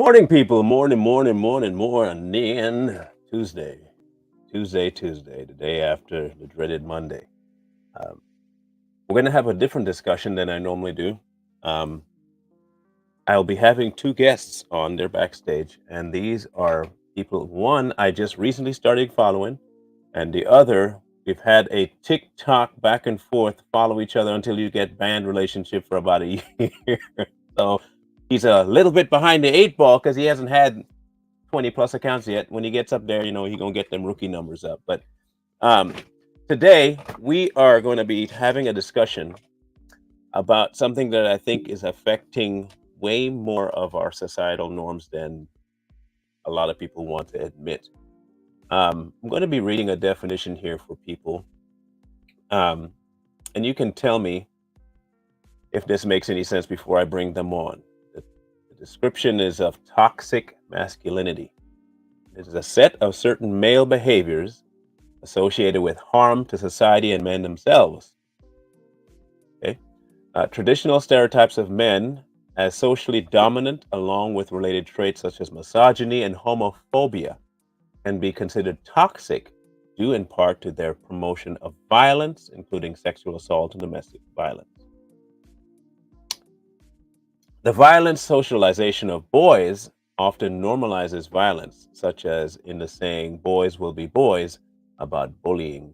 Morning, people. Morning, morning, morning, morning. Tuesday, Tuesday, the day after the dreaded Monday. Um, we're going to have a different discussion than I normally do. Um, I'll be having two guests on their backstage, and these are people. One I just recently started following, and the other we've had a TikTok back and forth, follow each other until you get banned relationship for about a year. So he's a little bit behind the eight ball because he hasn't had 20 plus accounts yet. When he gets up there, he gonna get them rookie numbers up. But um, today we are going to be having a discussion about something that I think is affecting way more of our societal norms than a lot of people want to admit. I'm going to be reading a definition here for people, um, and you can tell me if this makes any sense before I bring them on. The description is of toxic masculinity. It is a set of certain male behaviors associated with harm to society and men themselves. Okay? Traditional stereotypes of men as socially dominant, along with related traits such as misogyny and homophobia, can be considered toxic due in part to their promotion of violence, including sexual assault and domestic violence. The violent socialization of boys often normalizes violence, such as in the saying, boys will be boys, about bullying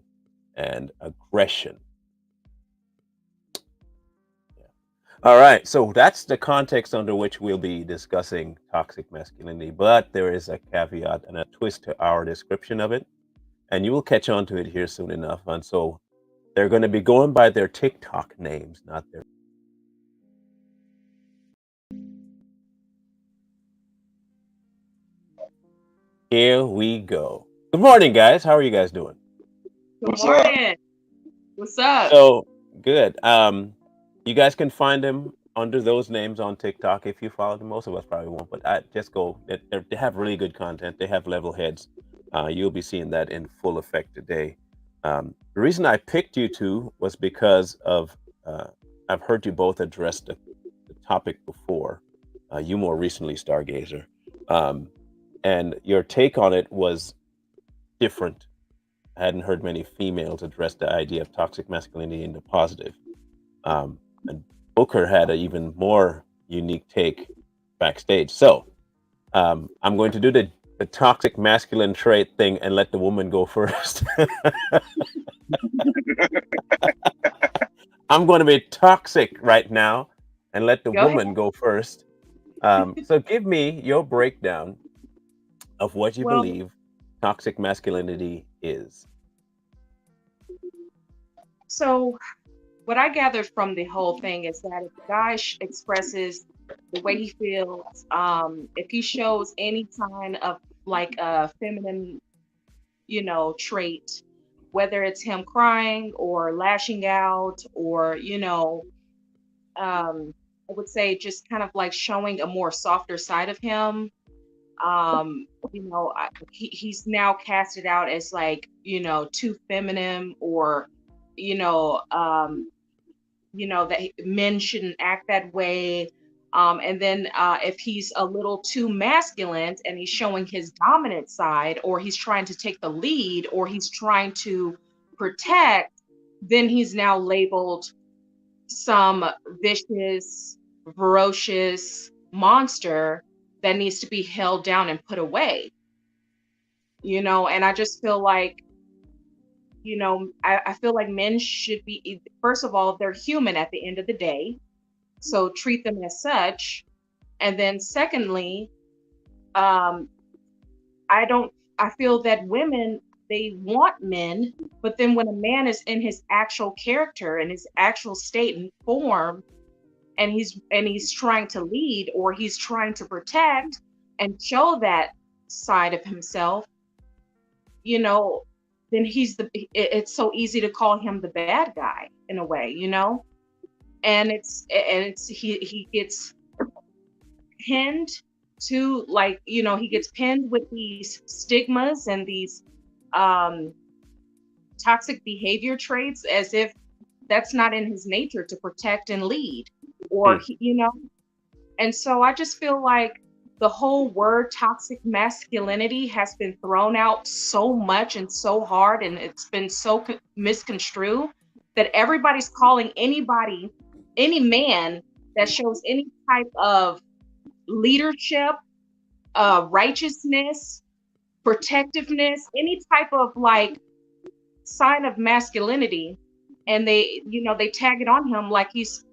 and aggression. Yeah. All right, so that's the context under which we'll be discussing toxic masculinity, but there is a caveat and a twist to our description of it, and you will catch on to it here soon enough. And so they're going to be going by their TikTok names, not their. Here we go. Good morning, guys. How are you guys doing? Good What's morning. Up? What's up? So good. You guys can find them under those names on TikTok if you follow them. Most of us probably won't, but I just go. They have really good content. They have level heads. You'll be seeing that in full effect today. The reason I picked you two was because of I've heard you both address the topic before. You more recently, Stargazer. And your take on it was different. I hadn't heard many females address the idea of toxic masculinity in the positive. And Booker had an even more unique take backstage. So I'm going to do the toxic masculine trait thing and let the woman go first. I'm going to be toxic right now and let the woman go first. So give me your breakdown of what you believe toxic masculinity is. So what I gathered from the whole thing is that if a guy expresses the way he feels, if he shows any kind of like a feminine, trait, whether it's him crying or lashing out or, I would say just kind of like showing a more softer side of him. He's now casted out as like, too feminine or, that men shouldn't act that way. And then if he's a little too masculine and he's showing his dominant side, or he's trying to take the lead, or he's trying to protect, then he's now labeled some vicious, ferocious monster that needs to be held down and put away. And I just feel like, I feel like men should be, first of all, they're human at the end of the day. So treat them as such. And then secondly, I feel that women, they want men, but then when a man is in his actual character and his actual state and form, and he's trying to lead or he's trying to protect and show that side of himself, then it's so easy to call him the bad guy in a way, and he gets pinned to, like, he gets pinned with these stigmas and these toxic behavior traits as if that's not in his nature to protect and lead, or and so I just feel like the whole word toxic masculinity has been thrown out so much and so hard, and it's been so misconstrued that everybody's calling anybody, any man that shows any type of leadership, righteousness, protectiveness, any type of like sign of masculinity, and they tag it on him like he's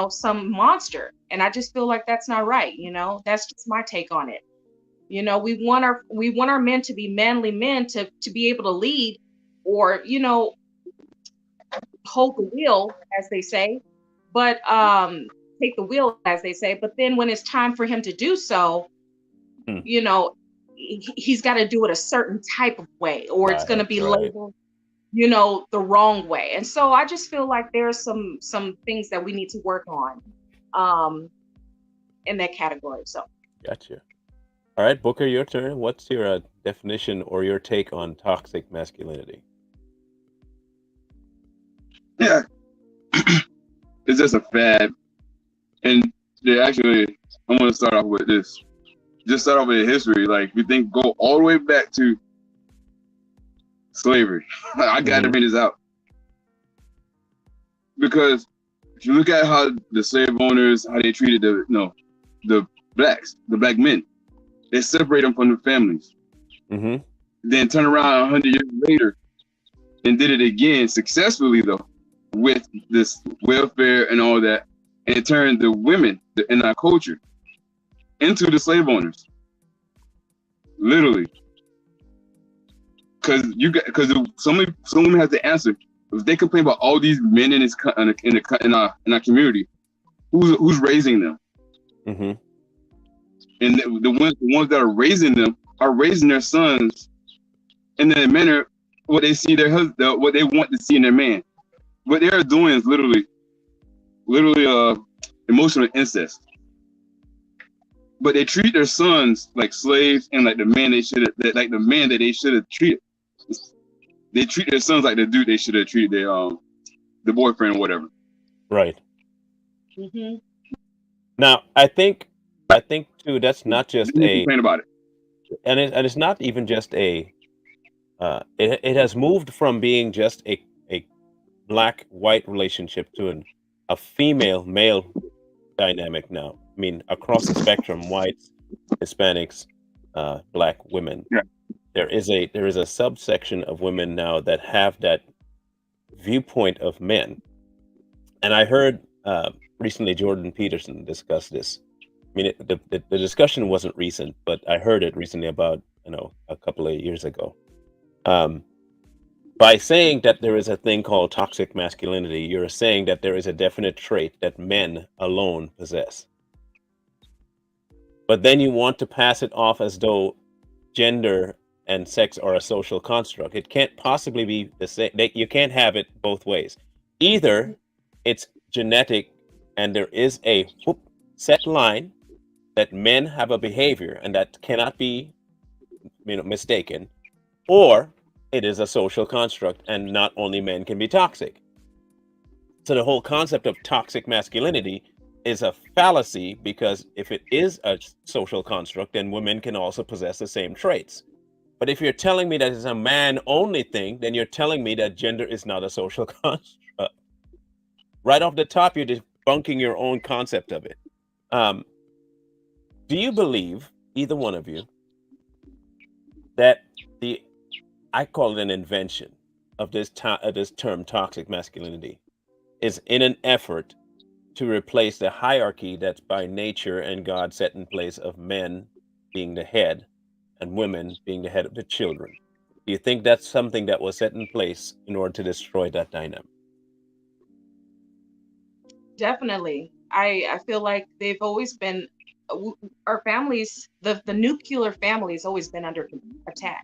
some monster. And I just feel like that's not right. That's just my take on it. We want our men to be manly men, to be able to lead, or hold the wheel, as they say, but take the wheel, as they say. But then when it's time for him to do so, Hmm. He's got to do it a certain type of way, or it's going to be Right. labeled the wrong way. And so I just feel like there's some things that we need to work on in that category. So Gotcha. All right, Booker, your turn. What's your definition or your take on toxic masculinity? Yeah, it's just a fad. And actually, I'm going to start off with this. Just start off with history. Like, we think go all the way back to slavery. I got to bring this out. Because if you look at how the slave owners, how they treated the blacks, the black men, they separate them from the families. Mm-hmm. Then turn around 100 years later and did it again successfully, though, with this welfare and all that, and it turned the women in our culture into the slave owners, literally. Because some women have to answer. If they complain about all these men in our community, who's raising them? Mm-hmm. And the ones that are raising them are raising their sons in the manner what they see what they want to see in their man. What they're doing is literally emotional incest. But they treat their sons like slaves and like the man that they should have treated. They treat their sons like the dude they should have treated the boyfriend or whatever. Right. Mm-hmm. Now, I think too, that's not just complain about it. And it's not even just it has moved from being just a black-white relationship to a female-male dynamic now. I mean, across the spectrum, whites, Hispanics, black women. Yeah. There is a subsection of women now that have that viewpoint of men. And I heard recently Jordan Peterson discuss this. I mean, the discussion wasn't recent, but I heard it recently about a couple of years ago. By saying that there is a thing called toxic masculinity, you're saying that there is a definite trait that men alone possess. But then you want to pass it off as though gender and sex are a social construct. It can't possibly be the same. You can't have it both ways. Either it's genetic and there is a set line that men have a behavior and that cannot be mistaken, or it is a social construct and not only men can be toxic. So the whole concept of toxic masculinity is a fallacy, because if it is a social construct, then women can also possess the same traits. But if you're telling me that it's a man only thing, then you're telling me that gender is not a social construct. Right off the top, you're debunking your own concept of it. Do you believe, either one of you, that I call it an invention of this term toxic masculinity is in an effort to replace the hierarchy that's by nature and God set in place of men being the head and women being the head of the children? Do you think that's something that was set in place in order to destroy that dynamic? Definitely. I feel like they've always been, our families, the nuclear family has always been under attack.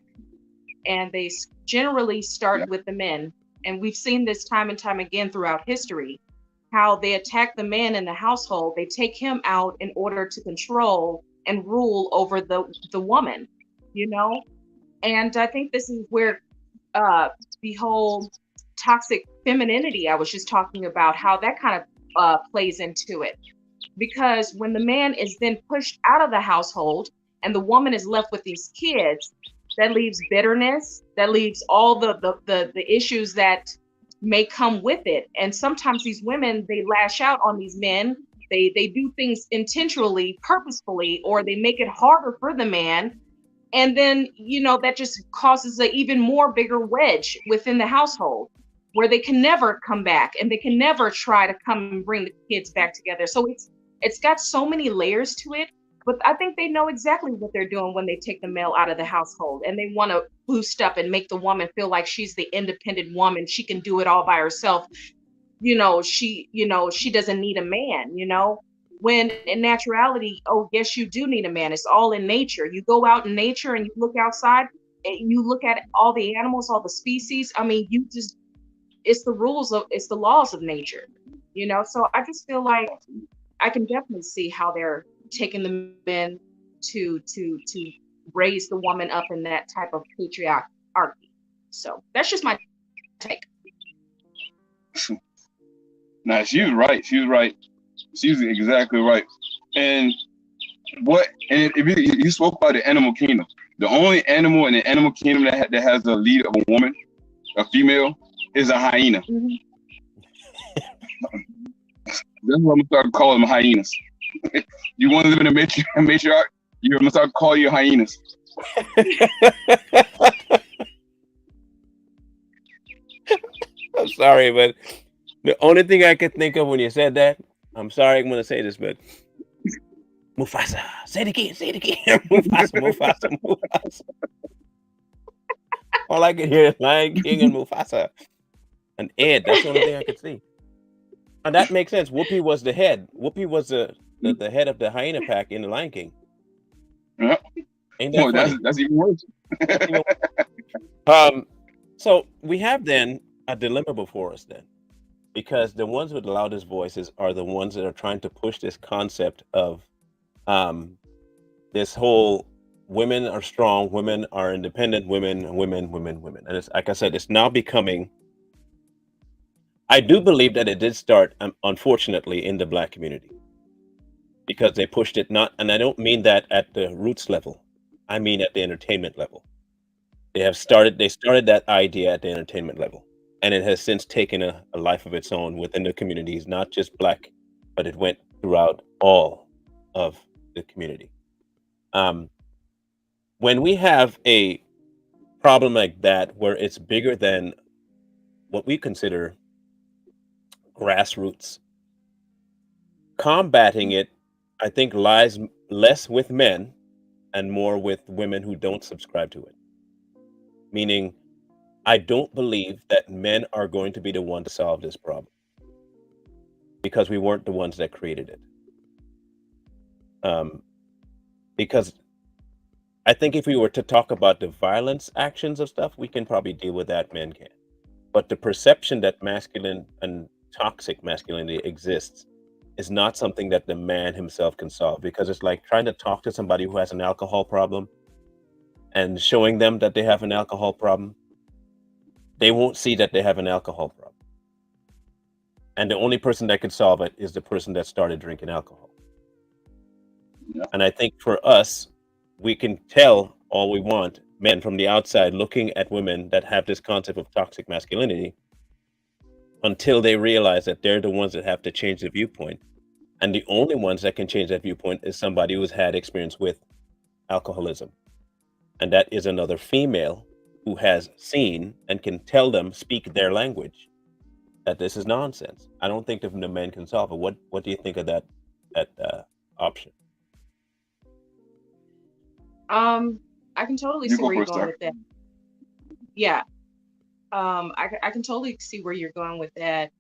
And they generally start with the men. And we've seen this time and time again throughout history, how they attack the man in the household. They take him out in order to control and rule over the woman, And I think this is where the whole toxic femininity I was just talking about, how that kind of plays into it. because when the man is then pushed out of the household and the woman is left with these kids, that leaves bitterness, that leaves all the issues that may come with it. And sometimes these women, they lash out on these men. They do things intentionally, purposefully, or they make it harder for the man. And then, that just causes an even more bigger wedge within the household where they can never come back and they can never try to come and bring the kids back together. So it's got so many layers to it, but I think they know exactly what they're doing when they take the male out of the household, and they want to boost up and make the woman feel like she's the independent woman. She can do it all by herself. She doesn't need a man, when in naturality, oh yes, you do need a man. It's all in nature. You go out in nature and you look outside and you look at all the animals, all the species. I mean, it's the laws of nature, so I just feel like I can definitely see how they're taking the men to raise the woman up in that type of patriarchy. So that's just my take. Now she was right. She was right. She was exactly right. And if you spoke about the animal kingdom, the only animal in the animal kingdom that has the lead of a woman, a female, is a hyena. Mm-hmm. That's what I'm gonna start calling them, hyenas. You want to live in a matriarch? You're gonna start calling you hyenas. I'm sorry, but the only thing I could think of when you said that, I'm sorry, I'm gonna say this, but Mufasa. Say it again. Mufasa. All I could hear is Lion King and Mufasa. And Ed, that's the only thing I could see. And that makes sense. Whoopi was the head. Whoopi was the head of the hyena pack in the Lion King. Yeah. Ain't that funny? That's even worse. So we have then a dilemma before us then, because the ones with the loudest voices are the ones that are trying to push this concept of this whole women are strong, women are independent, women. And it's like I said, it's now becoming, I do believe that it did start, unfortunately, in the Black community, because they pushed it not, and I don't mean that at the roots level. I mean at the entertainment level. They started that idea at the entertainment level, and it has since taken a life of its own within the communities, not just Black, but it went throughout all of the community. When we have a problem like that, where it's bigger than what we consider grassroots, combating it, I think, lies less with men and more with women who don't subscribe to it. Meaning, I don't believe that men are going to be the one to solve this problem, because we weren't the ones that created it. Because I think if we were to talk about the violence actions of stuff, we can probably deal with that, men can. But the perception that masculine and toxic masculinity exists is not something that the man himself can solve, because it's like trying to talk to somebody who has an alcohol problem and showing them that they have an alcohol problem. They won't see that they have an alcohol problem. And the only person that can solve it is the person that started drinking alcohol. Yeah. And I think for us, we can tell all we want, men from the outside looking at women that have this concept of toxic masculinity, until they realize that they're the ones that have to change the viewpoint. And the only ones that can change that viewpoint is somebody who's had experience with alcoholism. And that is another female who has seen and can tell them, speak their language, that this is nonsense. I don't think that the men can solve it. What do you think of that option? I can totally You see go where you're first, going sir. with that. Yeah. I can totally see where you're going with that.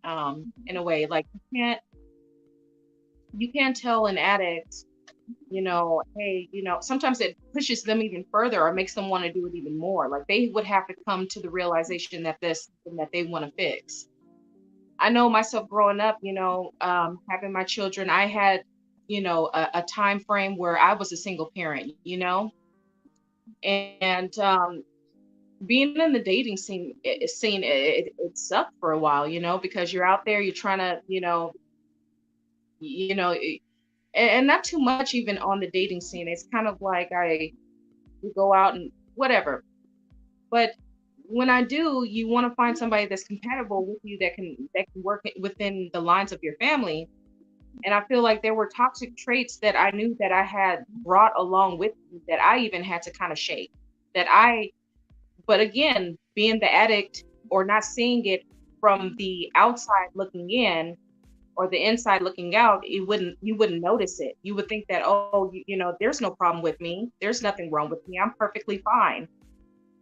In a way, like you can't tell an addict, hey, sometimes it pushes them even further or makes them want to do it even more. Like they would have to come to the realization that this something that they want to fix. I know myself growing up, having my children, I had, a time frame where I was a single parent, and being in the dating scene, it sucked for a while, because you're out there, you're trying to, you know, and not too much even on the dating scene. It's kind of like we go out and whatever. But when I do, you want to find somebody that's compatible with you that can work within the lines of your family. And I feel like there were toxic traits that I knew that I had brought along with me that I even had to kind of shake. That I, but again, being the addict or not seeing it from the outside looking in or the inside looking out, you wouldn't notice it. You would think that, oh, there's no problem with me. There's nothing wrong with me. I'm perfectly fine.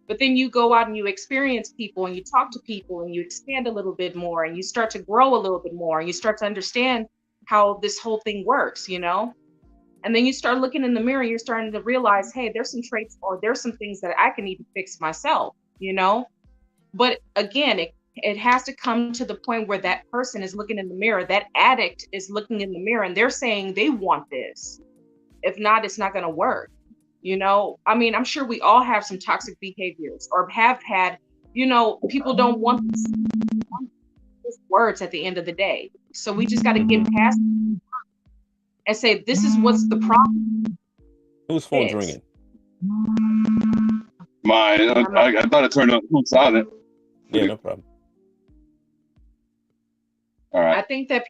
But then you go out and you experience people and you talk to people and you expand a little bit more and you start to grow a little bit more and you start to understand how this whole thing works, And then you start looking in the mirror and you're starting to realize, hey, there's some traits or there's some things that I can even fix myself. But again, it has to come to the point where that person is looking in the mirror, that addict is looking in the mirror and they're saying they want this. If not, it's not going to work. I mean, I'm sure we all have some toxic behaviors or have had, people don't want these words at the end of the day. So we just got to get past and say, this is what's the problem. Whose phone's ringing? Mine. I thought it turned on silent. Yeah, no problem. All right. I think that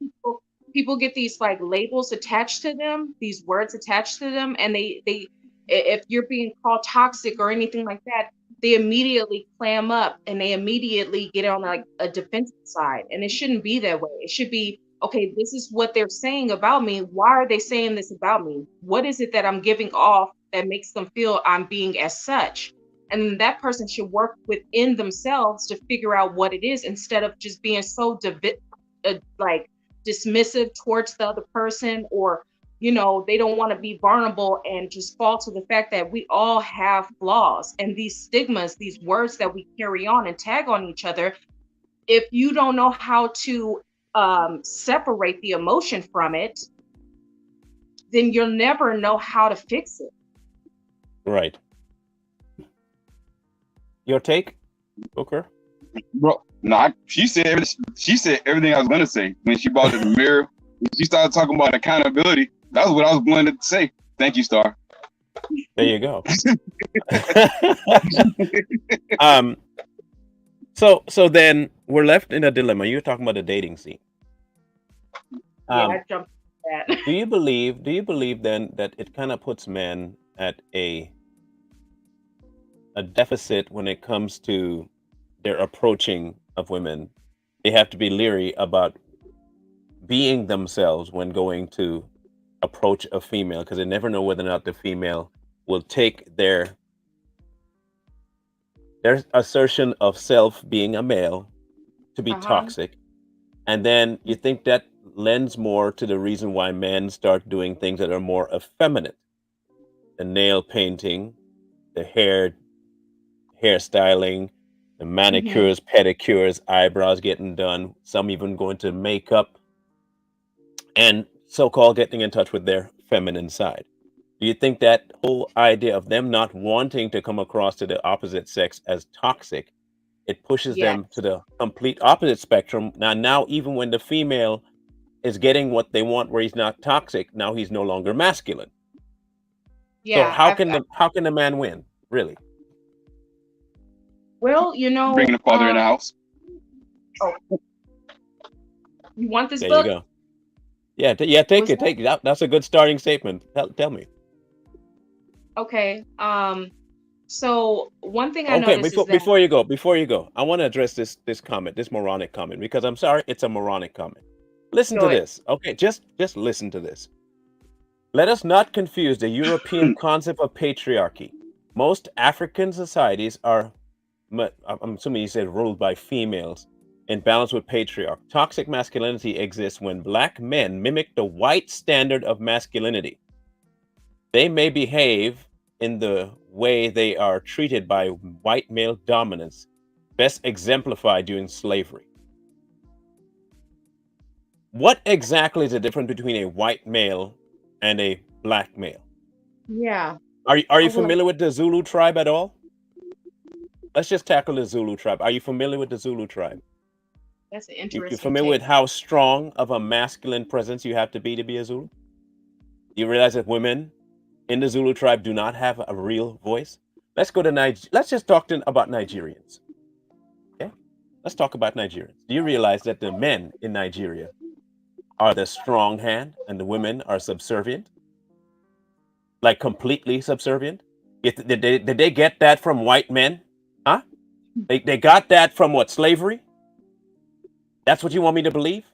people get these like labels attached to them, these words attached to them, and they if you're being called toxic or anything like that, they immediately clam up and they immediately get on like a defensive side. And it shouldn't be that way. It should be, okay, this is what they're saying about me. Why are they saying this about me? What is it that I'm giving off that makes them feel I'm being as such? And that person should work within themselves to figure out what it is instead of just being so dismissive towards the other person, or they don't want to be vulnerable and just fall to the fact that we all have flaws and these stigmas, these words that we carry on and tag on each other. If you don't know how to separate the emotion from it, then you'll never know how to fix it. Right. Your take, Booker? Bro, no, she said everything I was gonna say when she brought the mirror. When she started talking about accountability, that was what I was going to say. Thank you, Star. There you go. So then we're left in a dilemma. You're talking about the dating scene. I jumped at that. Do you believe then that it kind of puts men at a deficit when it comes to their approaching of women? They have to be leery about being themselves when going to approach a female, because they never know whether or not the female will take their assertion of self being a male to be toxic. And then you think that lends more to the reason why men start doing things that are more effeminate. The nail painting, the hairstyling, the manicures, pedicures, eyebrows getting done, some even going to makeup, and so-called getting in touch with their feminine side. Do you think that whole idea of them not wanting to come across to the opposite sex as toxic, it pushes them to the complete opposite spectrum? Now, even when the female is getting what they want, where he's not toxic, now he's no longer masculine. Yeah. So how can the man win, really? Well, bringing the father in the house. Oh, you want this There book? you go. Yeah, take it. That's a good starting statement. Tell me. Okay. So one thing I noticed is that before you go, I want to address this comment, this moronic comment, because I'm sorry, it's a moronic comment. Listen to this. Okay, just listen to this. Let us not confuse the European concept of patriarchy. Most African societies are, I'm assuming you said, ruled by females in balance with patriarch. Toxic masculinity exists when black men mimic the white standard of masculinity. They may behave in the way they are treated by white male dominance, best exemplified during slavery. What exactly is the difference between a white male and a black male? Yeah. Are you familiar with the Zulu tribe at all? Let's just tackle the Zulu tribe. Are you familiar with the Zulu tribe? That's an interesting. You're familiar with how strong of a masculine presence you have to be a Zulu? You realize that women in the Zulu tribe do not have a real voice? Let's go to Let's just talk about Nigerians. Okay? Let's talk about Nigerians. Do you realize that the men in Nigeria are the strong hand and the women are subservient? Like completely subservient? Did they get that from white men? Huh? They got that from what? Slavery? That's what you want me to believe?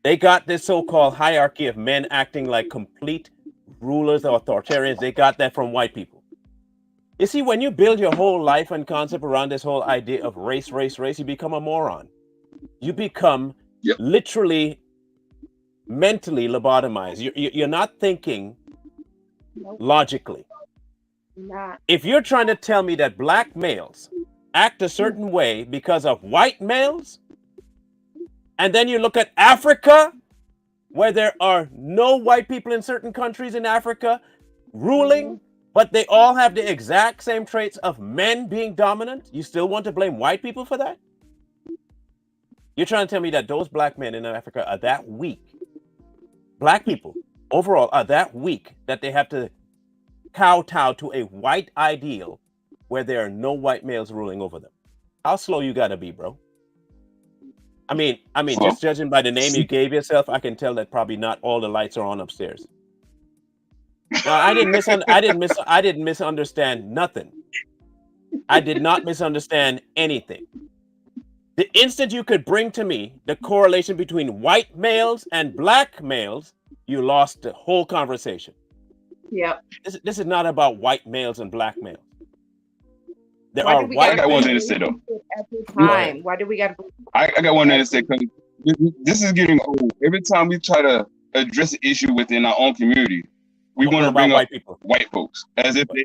They got this so-called hierarchy of men acting like complete rulers or authoritarians. They got that from white people. You see, when you build your whole life and concept around this whole idea of race, you become a moron. You become literally mentally lobotomized. You're not thinking logically. Not. If you're trying to tell me that black males act a certain way because of white males, and then you look at Africa, where there are no white people in certain countries in Africa ruling, but they all have the exact same traits of men being dominant, you still want to blame white people for that? You're trying to tell me that those black men in Africa are that weak? Black people overall are that weak that they have to kowtow to a white ideal where there are no white males ruling over them? How slow you gotta be, bro? I mean, just judging by the name you gave yourself, I can tell that probably not all the lights are on upstairs. No, I didn't misunderstand nothing. I did not misunderstand anything. The instant you could bring to me the correlation between white males and black males, you lost the whole conversation. Yep. This is not about white males and black males. There Why are do we white I got one gotta thing to say though. every time? Why do we got? I got one thing to say because this is getting old. Every time we try to address an issue within our own community, we want to bring up white people, white folks, as if they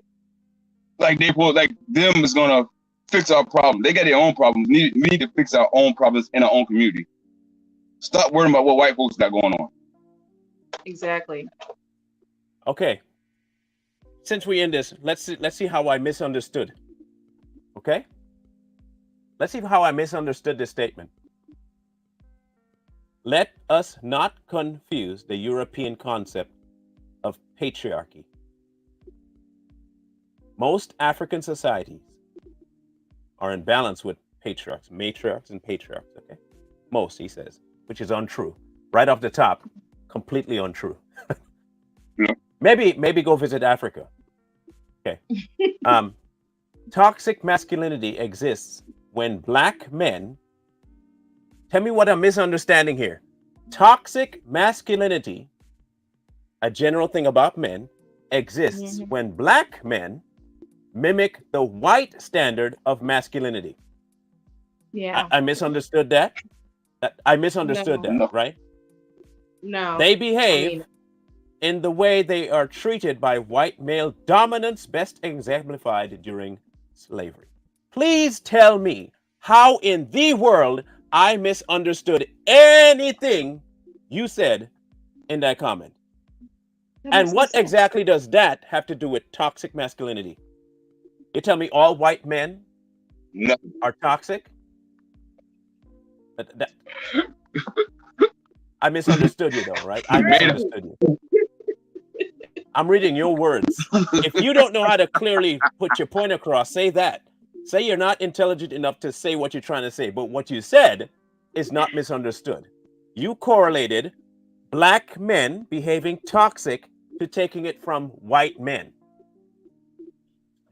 like them is gonna fix our problem. They got their own problems. We need to fix our own problems in our own community. Stop worrying about what white folks got going on. Exactly. Okay. Since we in this, let's see how I misunderstood. Okay? Let's see how I misunderstood this statement. Let us not confuse the European concept of patriarchy. Most African societies are in balance with patriarchs, matriarchs, and patriarchs. Okay? Most, he says, which is untrue. Right off the top, completely untrue. Yeah. Maybe go visit Africa. Okay. Toxic masculinity exists when black men. Tell me what I'm misunderstanding here. Toxic masculinity, a general thing about men, exists when black men mimic the white standard of masculinity. Yeah. I misunderstood that. I misunderstood that, right? No. They behave in the way they are treated by white male dominance, best exemplified during slavery. Please tell me how in the world I misunderstood anything you said in that comment. And what exactly does that have to do with toxic masculinity? You tell me all white men are toxic? I misunderstood you though, right? I misunderstood you. I'm reading your words. If you don't know how to clearly put your point across, say that. Say you're not intelligent enough to say what you're trying to say, but what you said is not misunderstood. You correlated black men behaving toxic to taking it from white men.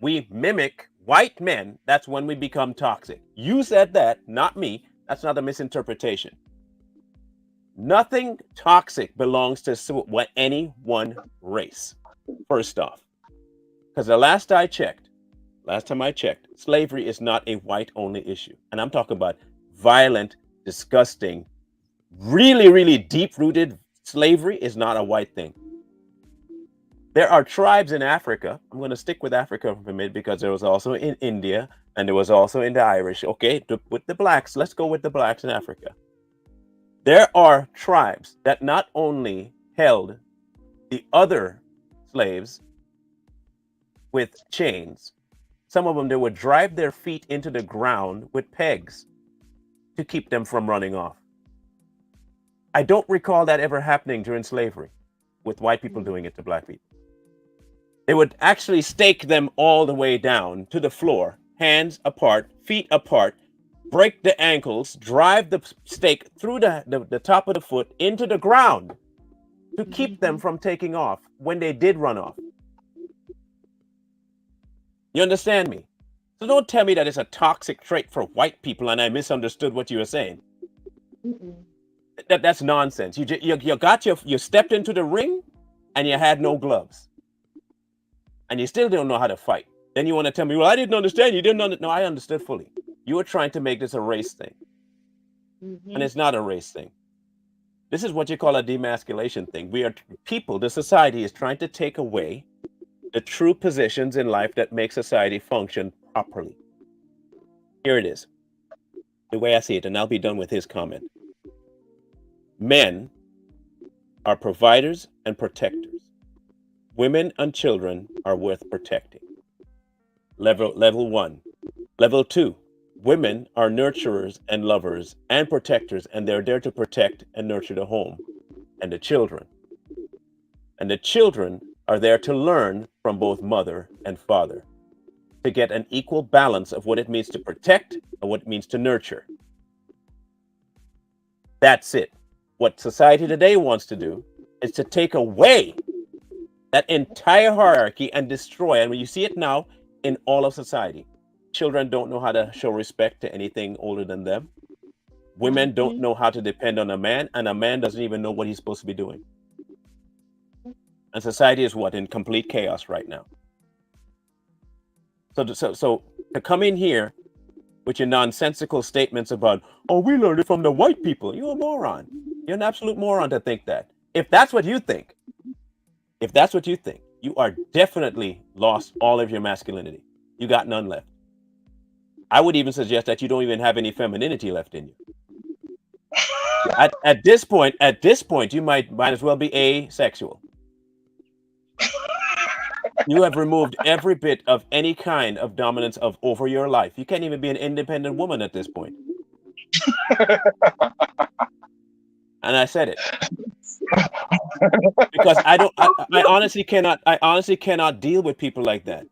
We mimic white men, that's when we become toxic. You said that, not me. That's not a misinterpretation. Nothing toxic belongs to any one race, first off. Because the last time I checked, slavery is not a white-only issue. And I'm talking about violent, disgusting, really, really deep-rooted slavery is not a white thing. There are tribes in Africa. I'm going to stick with Africa for a minute because there was also in India and there was also in the Irish. Okay, with the blacks, let's go with the blacks in Africa. There are tribes that not only held the other slaves with chains, some of them, they would drive their feet into the ground with pegs to keep them from running off. I don't recall that ever happening during slavery. with white people doing it to black people. They would actually stake them all the way down to the floor, hands apart, feet apart, break the ankles, drive the stake through the top of the foot into the ground to keep them from taking off when they did run off. You understand me? So don't tell me that it's a toxic trait for white people and I misunderstood what you were saying. That's nonsense. You stepped into the ring and you had no gloves. And you still don't know how to fight. Then you want to tell me, well, I didn't understand. You didn't understand. No, I understood fully. You were trying to make this a race thing. And it's not a race thing. This is what you call a demasculation thing. We are people, the society is trying to take away the true positions in life that make society function properly. Here it is, the way I see it, and I'll be done with his comment. Men are providers and protectors. Women and children are worth protecting. Level 1. Level 2. Women are nurturers and lovers and protectors, and they're there to protect and nurture the home and the children. And the children are there to learn from both mother and father, to get an equal balance of what it means to protect and what it means to nurture. That's it. What society today wants to do is to take away that entire hierarchy and destroy, and when you see it now in all of society. Children don't know how to show respect to anything older than them. Women don't know how to depend on a man, and a man doesn't even know what he's supposed to be doing. And society is what? In complete chaos right now. So to come in here with your nonsensical statements about, oh, we learned it from the white people. You're a moron. You're an absolute moron to think that. If that's what you think, you are definitely lost all of your masculinity. You got none left. I would even suggest that you don't even have any femininity left in you. At this point, you might as well be asexual. You have removed every bit of any kind of dominance over your life. You can't even be an independent woman at this point. And I said it because I honestly cannot deal with people like that.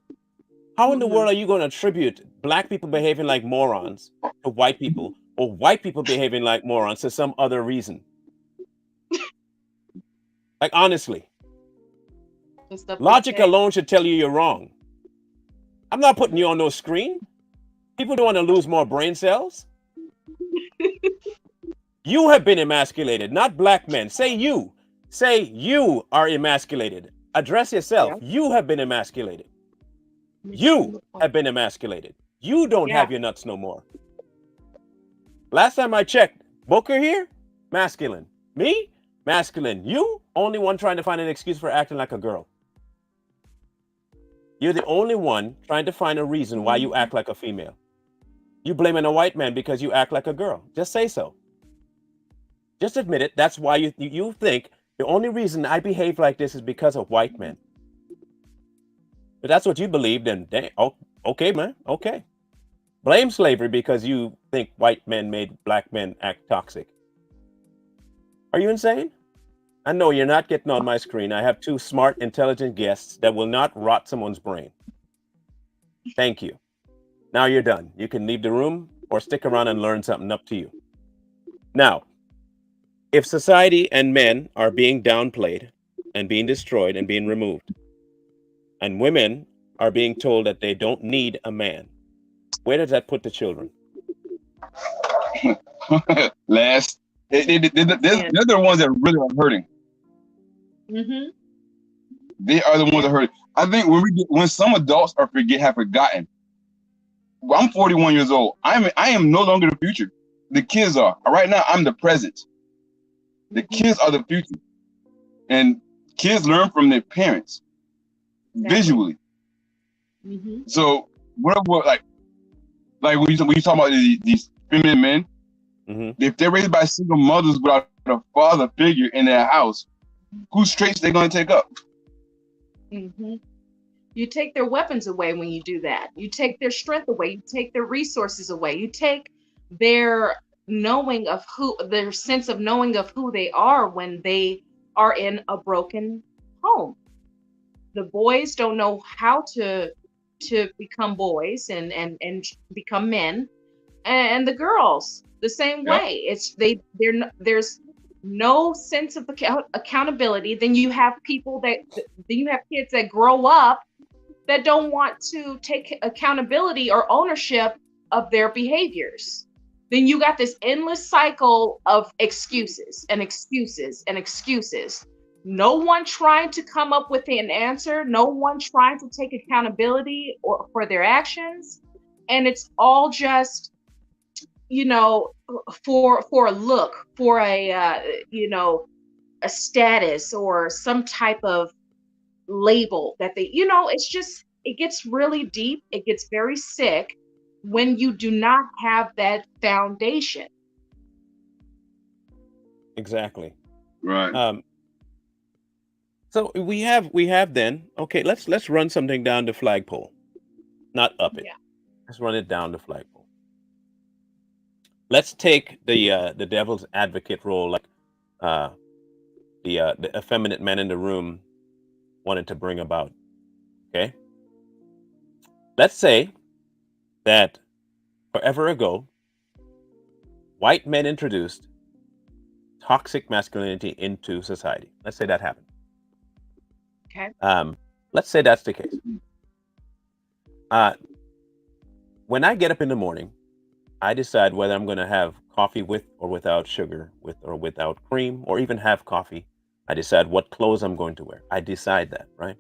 How in the world are you going to attribute black people behaving like morons to white people, or white people behaving like morons to some other reason? Like, honestly, logic alone should tell you you're wrong. I'm not putting you on no screen. People don't want to lose more brain cells. You have been emasculated, not black men. Say you are emasculated. Address yourself. Yeah. You have been emasculated. You have been emasculated. You don't have your nuts no more. Last time I checked, Booker here, masculine. Me, masculine. You, only one trying to find an excuse for acting like a girl. You're the only one trying to find a reason why you act like a female. You blaming a white man because you act like a girl. Just say so. Just admit it. That's why you think the only reason I behave like this is because of white men. If that's what you believe, then okay, man. Okay. Blame slavery because you think white men made black men act toxic. Are you insane? I know you're not getting on my screen. I have two smart, intelligent guests that will not rot someone's brain. Thank you. Now you're done. You can leave the room or stick around and learn something, up to you. Now, if society and men are being downplayed and being destroyed and being removed, and women are being told that they don't need a man, where does that put the children? Last. They're the ones that really are hurting. Mm-hmm. They are the ones that are hurting. I think when some adults have forgotten. Well, I'm 41 years old. I am no longer the future. The kids are. Right now, I'm the present. The kids are the future. And kids learn from their parents. Visually. Mm-hmm. So what like when you talk about these feminine men, if they're raised by single mothers without a father figure in their house, whose traits they're going to take up? Mm-hmm. You take their weapons away when you do that. You take their strength away. You take their resources away. You take their sense of knowing of who they are when they are in a broken home. The boys don't know how to become boys and become men, and the girls the same Yep. way. There's no sense of accountability. Then you have kids that grow up that don't want to take accountability or ownership of their behaviors. Then you got this endless cycle of excuses and excuses and excuses. No one trying to come up with an answer, no one trying to take accountability for their actions. And it's all just, for a look, for a status or some type of label that it gets really deep. It gets very sick when you do not have that foundation. Exactly. Right. So we have then, okay, let's run something down the flagpole, not up it. Yeah. Let's run it down the flagpole. Let's take the devil's advocate role, like the effeminate men in the room wanted to bring about. Okay, let's say that forever ago, white men introduced toxic masculinity into society. Let's say that happened. Okay. Let's say that's the case. When I get up in the morning, I decide whether I'm going to have coffee with or without sugar, with or without cream, or even have coffee. I decide what clothes I'm going to wear. I decide that, right?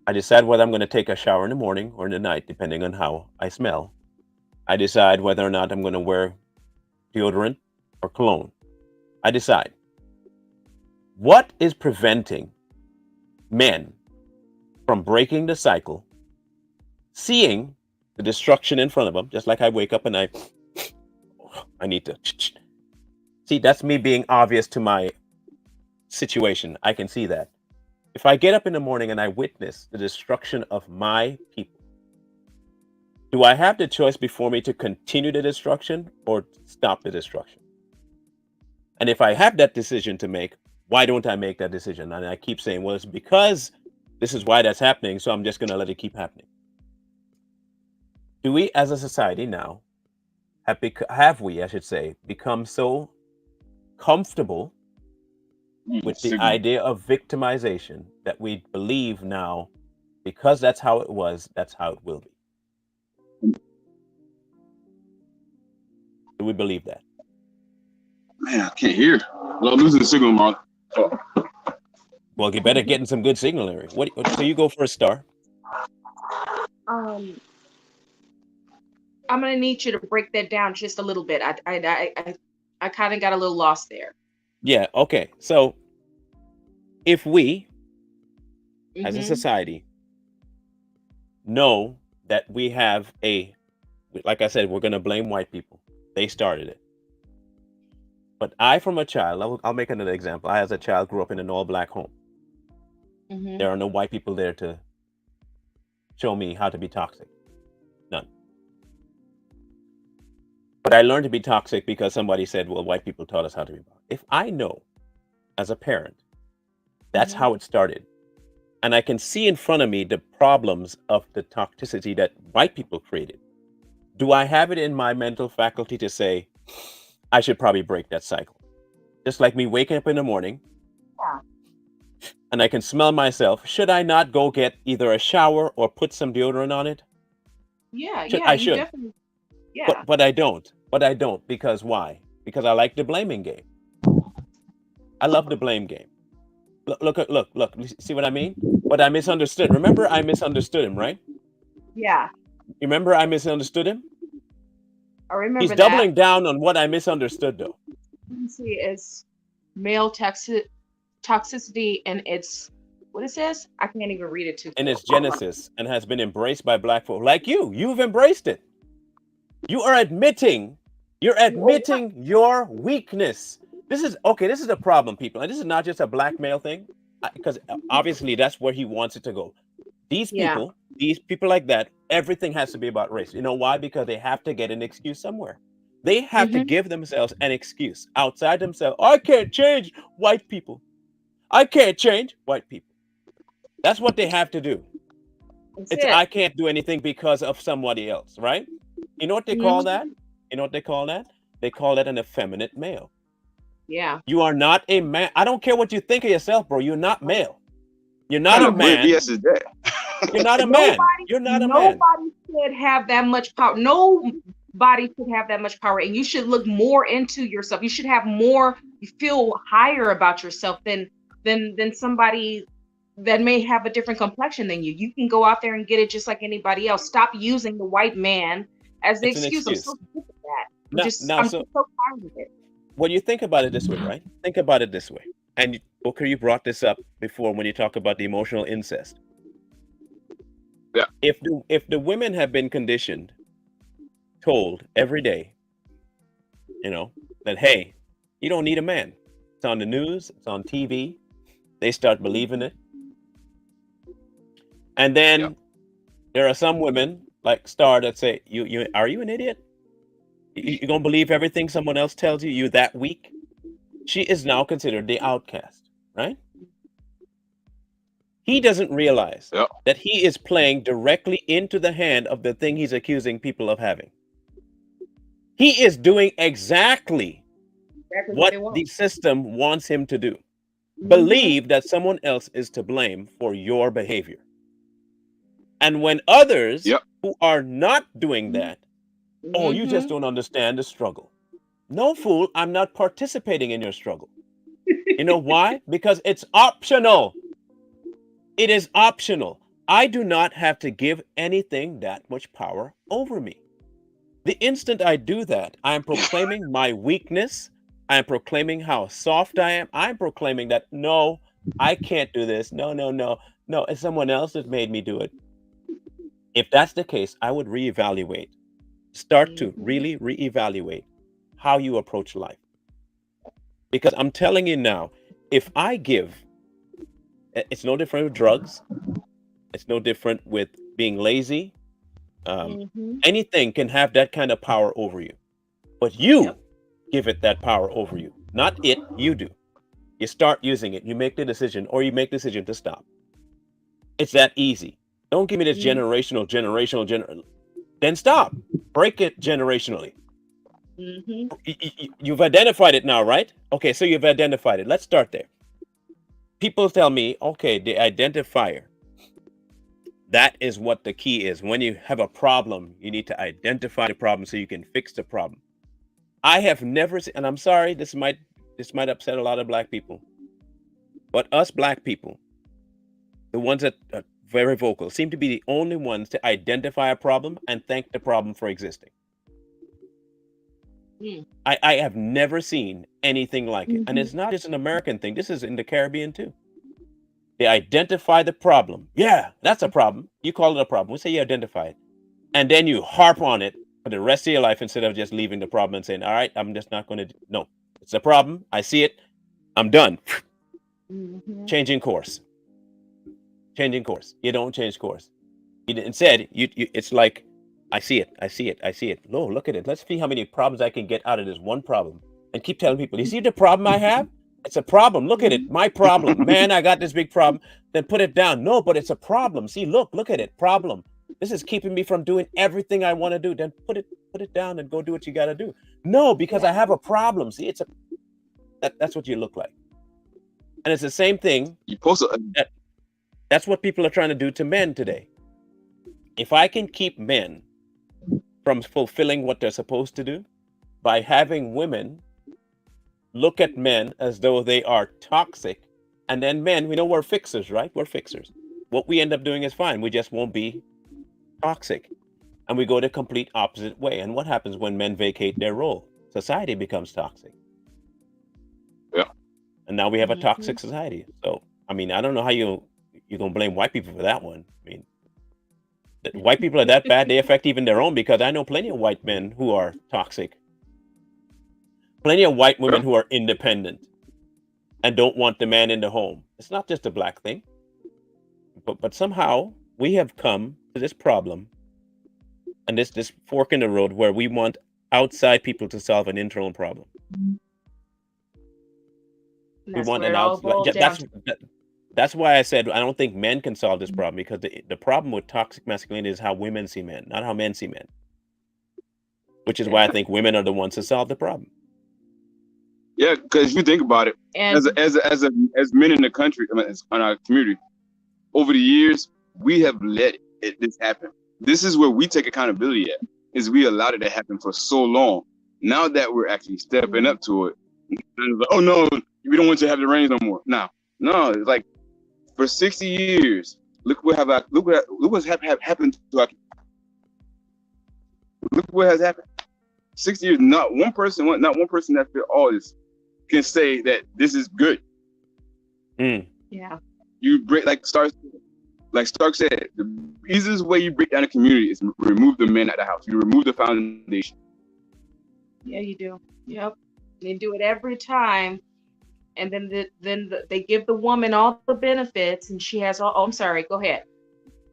I decide whether I'm going to take a shower in the morning or in the night, depending on how I smell. I decide whether or not I'm going to wear deodorant or cologne. I decide. What is preventing men from breaking the cycle, seeing the destruction in front of them, just like I wake up and I need to see? That's me being obvious to my situation. I can see that. If I get up in the morning and I witness the destruction of my people, do I have the choice before me to continue the destruction or stop the destruction? And if I have that decision to make, why don't I make that decision? And I keep saying, well, it's because this is why that's happening, so I'm just going to let it keep happening. Do we as a society now have we, I should say, become so comfortable with the idea of victimization that we believe now, because that's how it was, that's how it will be? Do we believe that? Man, I can't hear. Well, I'm losing the signal, Mark. Oh. Well, you better get in some good signal area. So you go first, Star. I'm gonna need you to break that down just a little bit. I kind of got a little lost there. Yeah. Okay. So if we, as a society, know that we have like I said, we're going to blame white people. They started it. But I, from a child, I'll make another example. I, as a child, grew up in an all-black home. There are no white people there to show me how to be toxic. None. But I learned to be toxic because somebody said, well, white people taught us how to be toxic. If I know, as a parent, that's how it started, and I can see in front of me the problems of the toxicity that white people created, do I have it in my mental faculty to say, I should probably break that cycle? Just like me waking up in the morning, and I can smell myself. Should I not go get either a shower or put some deodorant on it? I should. Definitely, yeah. But I don't. Because why? Because I like the blaming game. I love the blame game. Look. See what I mean? But I misunderstood. Remember, I misunderstood him, right? Yeah. You remember I misunderstood him? I remember He's doubling down on what I misunderstood, though. You see, it's male toxicity, and it's, what it says? I can't even read it too. In its genesis, and has been embraced by black folk like you. You've embraced it. You are admitting. You're admitting your weakness. This is the problem, people. And this is not just a black male thing, because obviously that's where he wants it to go. These people like that, everything has to be about race. You know why? Because they have to get an excuse somewhere. They have to give themselves an excuse outside themselves. I can't change white people. I can't change. White people. That's what they have to do. That's It's it. I can't do anything because of somebody else, right? You know what they call that? You know what they call that? They call that an effeminate male. Yeah. You are not a man. I don't care what you think of yourself, bro. You're not male. You're What not kind a of weird man. BS is that? You're not a man. Nobody, You're not a man. nobody should have that much power. Nobody should have that much power, and you should look more into yourself. You should have more. You feel higher about yourself than somebody that may have a different complexion than you. You can go out there and get it just like anybody else. Stop using the white man as the It's an excuse. I'm excuse. so sick of that. Now, I'm so just so tired of it. when you think about it this way, right? Think about it this way. And Booker, you brought this up before when you talk about the emotional incest. Yeah. If the women have been conditioned, told every day, that hey, you don't need a man. It's on the news, it's on TV. They start believing it. And then Yep. there are some women like Star that say, you are you an idiot? You gonna believe everything someone else tells you? You that weak? She is now considered the outcast, right? He doesn't realize Yep. that he is playing directly into the hand of the thing he's accusing people of having. He is doing exactly Exactly what they want. the system wants him to do. Mhm. Believe that someone else is to blame for your behavior. And when others Yep. who are not doing that, oh, you just Mhm. don't understand the struggle. No, fool, I'm not participating in your struggle. You know why? Because it's optional. It is optional. I do not have to give anything that much power over me. The instant I do that, I am proclaiming my weakness. I am proclaiming how soft I am. I'm proclaiming that no, I can't do this. No, no, no, no. It's someone else that made me do it. If that's the case, I would reevaluate. Start to really reevaluate how you approach life. Because I'm telling you now, if I give, it's no different with drugs. It's no different with being lazy. Anything can have that kind of power over you. But you give it that power over you. Not it, you do. You start using it. You make the decision, or you make the decision to stop. It's that easy. Don't give me this generational. Then stop. Break it generationally. You've identified it now, right? Okay, so you've identified it. Let's start there. People tell me, okay, the identifier. That is what the key is. When you have a problem, you need to identify the problem so you can fix the problem. I have never seen, and I'm sorry, this might upset a lot of black people, but us black people, the ones that are very vocal, seem to be the only ones to identify a problem and thank the problem for existing. I have never seen anything like it. And it's not just an American thing. This is in the Caribbean too. They identify the problem. Yeah, that's a problem. You call it a problem. We say you identify it. And then you harp on it for the rest of your life instead of just leaving the problem and saying, all right, I'm just not going to. No, it's a problem. I see it. I'm done. Changing course. Changing course. You don't change course. Instead, it's like, I see it. I see it. I see it. No, look at it. Let's see how many problems I can get out of this one problem. And keep telling people, you see the problem I have? It's a problem. Look at it. My problem. Man, I got this big problem. Then put it down. No, but it's a problem. See, look at it. Problem. This is keeping me from doing everything I want to do. Then put it down and go do what you got to do. No, because I have a problem. See, that's what you look like. And it's the same thing. That's what people are trying to do to men today. If I can keep men from fulfilling what they're supposed to do by having women look at men as though they are toxic, and then men, we know we're fixers, right? We're fixers. What we end up doing is fine. We just won't be toxic. And we go the complete opposite way. And what happens when men vacate their role? Society becomes toxic. Yeah. And now we have a toxic society. So, I mean, I don't know how you're going to blame white people for that one. I mean, white people are that bad, they affect even their own, because I know plenty of white men who are toxic. Plenty of white women who are independent and don't want the man in the home. It's not just a black thing. But somehow we have come to this problem and this fork in the road where we want outside people to solve an internal problem. And We that's want where an it all out. boils Yeah, down to. that's why I said I don't think men can solve this problem, because the problem with toxic masculinity is how women see men, not how men see men. Which is why I Yeah. think women are the ones to solve the problem. Yeah, because if you think about it, And as men in the country, I mean, in our community, over the years, we have let this happen. This is where we take accountability at, is we allowed it to happen for so long. Now that we're actually stepping up to it, and it's like, oh no, we don't want you to have the reins no more. No, it's like for 60 years, look what's happened to our, look what has happened. 60 years, not one person that fit all this can say that this is good. yeah. You break, like Stark said, the easiest way you break down a community is remove the men at the house. You remove the foundation. Yeah, you do. Yep. They do it every time. And then they give the woman all the benefits, and she has all. Oh, I'm sorry. Go ahead.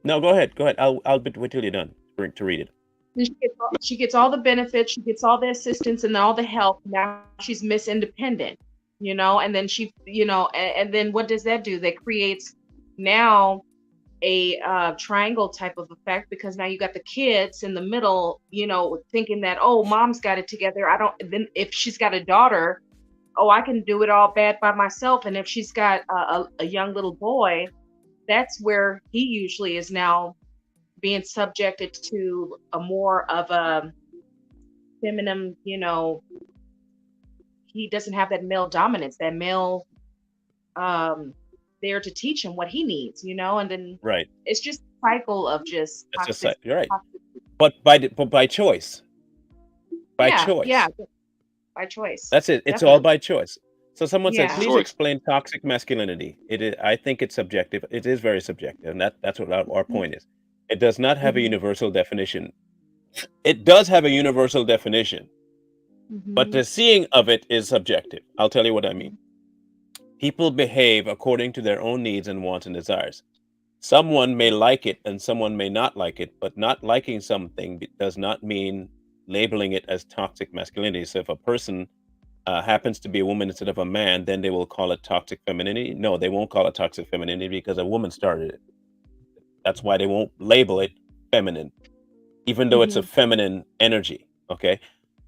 No, go ahead. I'll wait till you're done to read it. She gets all the benefits. She gets all the assistance and all the help. Now she's Miss Independent, and then and then what does that do? That creates now a triangle type of effect, because now you got the kids in the middle, thinking that, oh, mom's got it together. Then if she's got a daughter, oh, I can do it all bad by myself. And if she's got a young little boy, that's where he usually is now being subjected to a more of a feminine, he doesn't have that male dominance, that male there to teach him what he needs, and then Right. it's just a cycle of just It's toxic. just you're right. Toxic. But by choice. By choice. Yeah, by choice. That's it. It's Definitely. all by choice. So someone said, Yeah. please Choice. explain toxic masculinity. I think it's subjective. It is very subjective, and that's what our point is. It does not have a universal definition. It does have a universal definition, but the seeing of it is subjective. I'll tell you what I mean. People behave according to their own needs and wants and desires. Someone may like it and someone may not like it, but not liking something does not mean labeling it as toxic masculinity. So if a person happens to be a woman instead of a man, then they will call it toxic femininity. No, they won't call it toxic femininity because a woman started it. That's why they won't label it feminine, even though it's a feminine energy. Okay.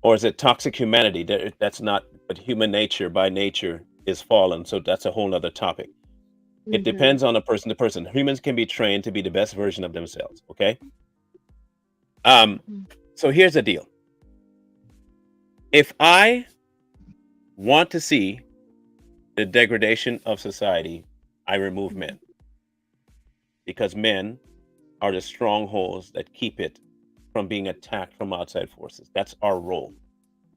Or is it toxic humanity? That's not, but human nature by nature is fallen. So that's a whole other topic. It depends on a person to person. Humans can be trained to be the best version of themselves. Okay. So here's the deal. If I want to see the degradation of society, I remove men, because men are the strongholds that keep it from being attacked from outside forces. That's our role.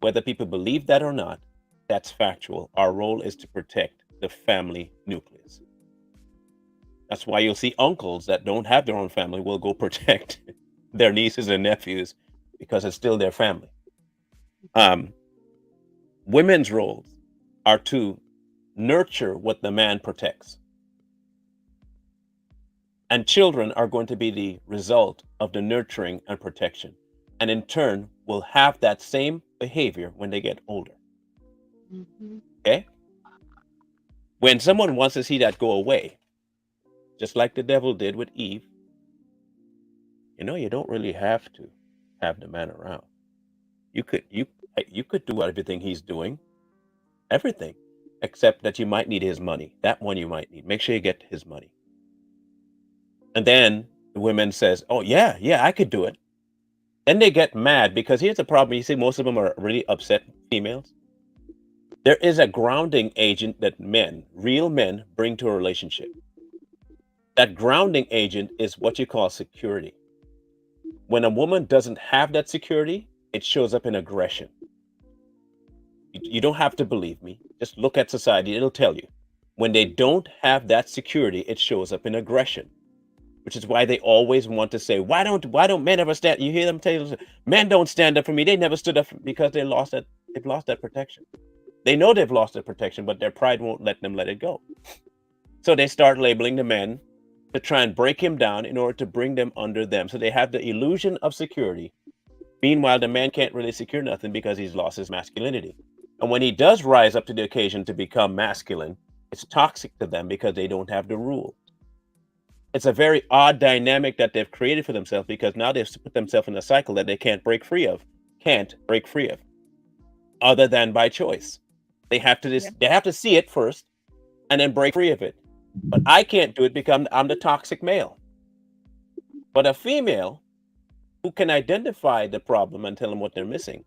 Whether people believe that or not, that's factual. Our role is to protect the family nucleus. That's why you'll see uncles that don't have their own family will go protect their nieces and nephews, because it's still their family. Women's roles are to nurture what the man protects. And children are going to be the result of the nurturing and protection. And in turn, will have that same behavior when they get older. Okay? When someone wants to see that go away, just like the devil did with Eve, you don't really have to have the man around. You could do everything he's doing, everything, except that you might need his money. That one you might need. Make sure you get his money. And then the woman says, oh, yeah, I could do it. Then they get mad, because here's the problem. You see, most of them are really upset females. There is a grounding agent that real men, bring to a relationship. That grounding agent is what you call security. When a woman doesn't have that security, it shows up in aggression. You don't have to believe me. Just look at society. It'll tell you. When they don't have that security, it shows up in aggression, which is why they always want to say, why don't men ever stand? You hear them tell you, men don't stand up for me. They never stood up because they've lost that protection. They know they've lost that protection, but their pride won't let them let it go. So they start labeling the men to try and break him down in order to bring them under them. So they have the illusion of security. Meanwhile, the man can't really secure nothing because he's lost his masculinity. And when he does rise up to the occasion to become masculine, it's toxic to them because they don't have the rule. It's a very odd dynamic that they've created for themselves, because now they've put themselves in a cycle that they can't break free of, other than by choice. They have to see it first and then break free of it. But I can't do it because I'm the toxic male. But a female who can identify the problem and tell them what they're missing,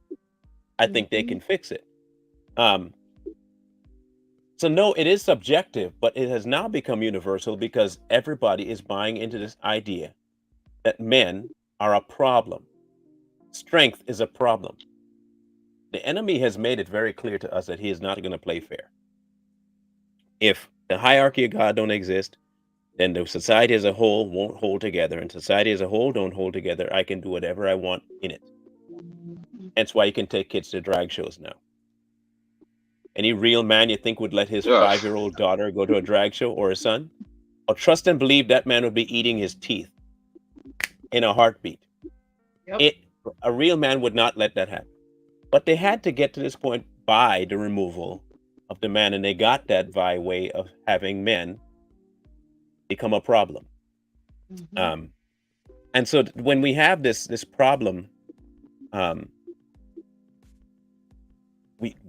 I think they can fix it. So no, it is subjective, but it has now become universal because everybody is buying into this idea that men are a problem. Strength is a problem. The enemy has made it very clear to us that he is not going to play fair. If the hierarchy of God don't exist, then the society as a whole won't hold together, and society as a whole don't hold together. I can do whatever I want in it. That's why you can take kids to drag shows now. Any real man you think would let his 5-year-old daughter go to a drag show, or a son? Or trust and believe that man would be eating his teeth in a heartbeat. Yep. A real man would not let that happen. But they had to get to this point by the removal of the man, and they got that by way of having men become a problem. And so when we have this problem,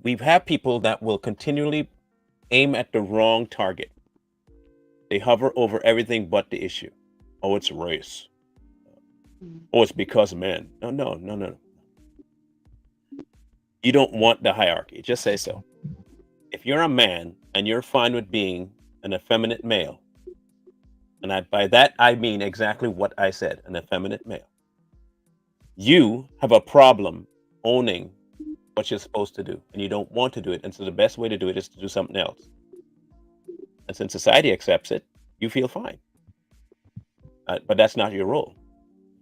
we have people that will continually aim at the wrong target. They hover over everything but the issue. Oh, it's race. Oh, it's because men. No. You don't want the hierarchy. Just say so. If you're a man and you're fine with being an effeminate male, and by that I mean exactly what I said, an effeminate male, you have a problem owning what you're supposed to do, and you don't want to do it. And so the best way to do it is to do something else. And since society accepts it, you feel fine. But that's not your role.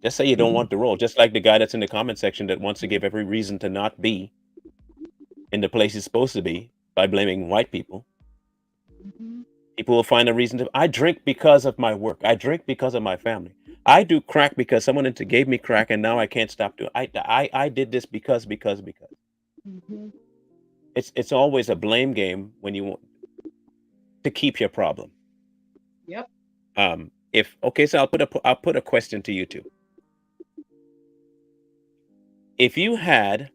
Just say you don't want the role. Just like the guy that's in the comment section that wants to give every reason to not be in the place he's supposed to be by blaming white people. People will find a reason to. I drink because of my work. I drink because of my family. I do crack because someone gave me crack, and now I can't stop doing. I did this because. It's always a blame game when you want to keep your problem. Yep. So I'll put a question to you two. If you had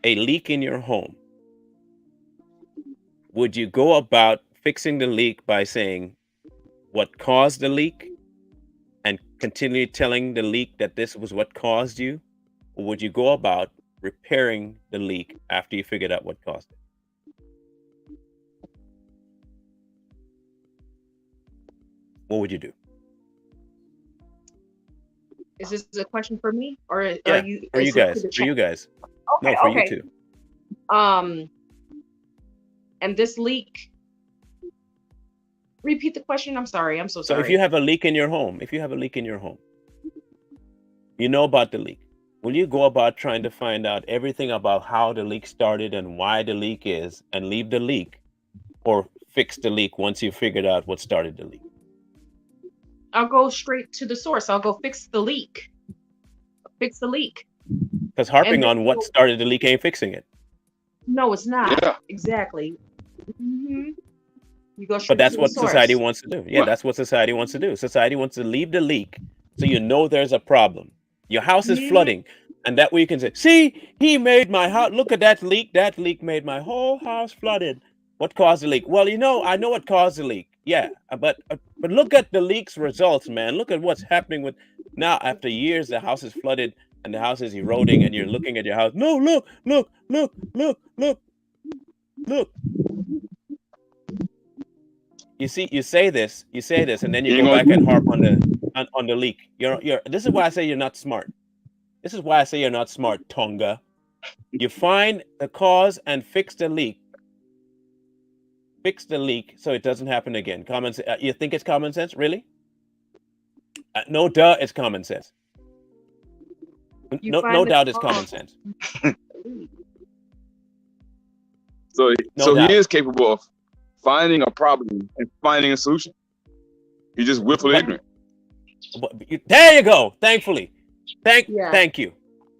a leak in your home, would you go about fixing the leak by saying what caused the leak and continue telling the leak that this was what caused you? Or would you go about repairing the leak after you figured out what caused it? What would you do? Is this a question for me, or yeah, are you? For you guys. For you guys. Okay, no, for okay. you too. And this leak. Repeat the question. I'm sorry. I'm so sorry. So if you have a leak in your home, you know about the leak. Will you go about trying to find out everything about how the leak started and why the leak is, and leave the leak, or fix the leak once you've figured out what started the leak? I'll go straight to the source. I'll go fix the leak. Because harping on what started the leak ain't fixing it. No, it's not. Yeah. Exactly. You go straight But that's to the what source. society wants to do. Yeah, that's what society wants to do. Society wants to leave the leak so you know there's a problem. Your house is flooding, and that way you can say, see, he made my house. Look at that leak. That leak made my whole house flooded. What caused the leak? Well, I know what caused the leak. Yeah, but look at the leak's results, man. Look at what's happening with now. After years, the house is flooded and the house is eroding, and you're looking at your house. No, look. You see, you say this, and then you go back and harp on the leak. This is why I say you're not smart. This is why I say you're not smart, Tonga. You find the cause and fix the leak. Fix the leak so it doesn't happen again. You think it's common sense, really? No, duh, it's common sense. No doubt, it's common sense. So he is capable of finding a problem and finding a solution. You're just willfully ignorant. There you go. Thank you.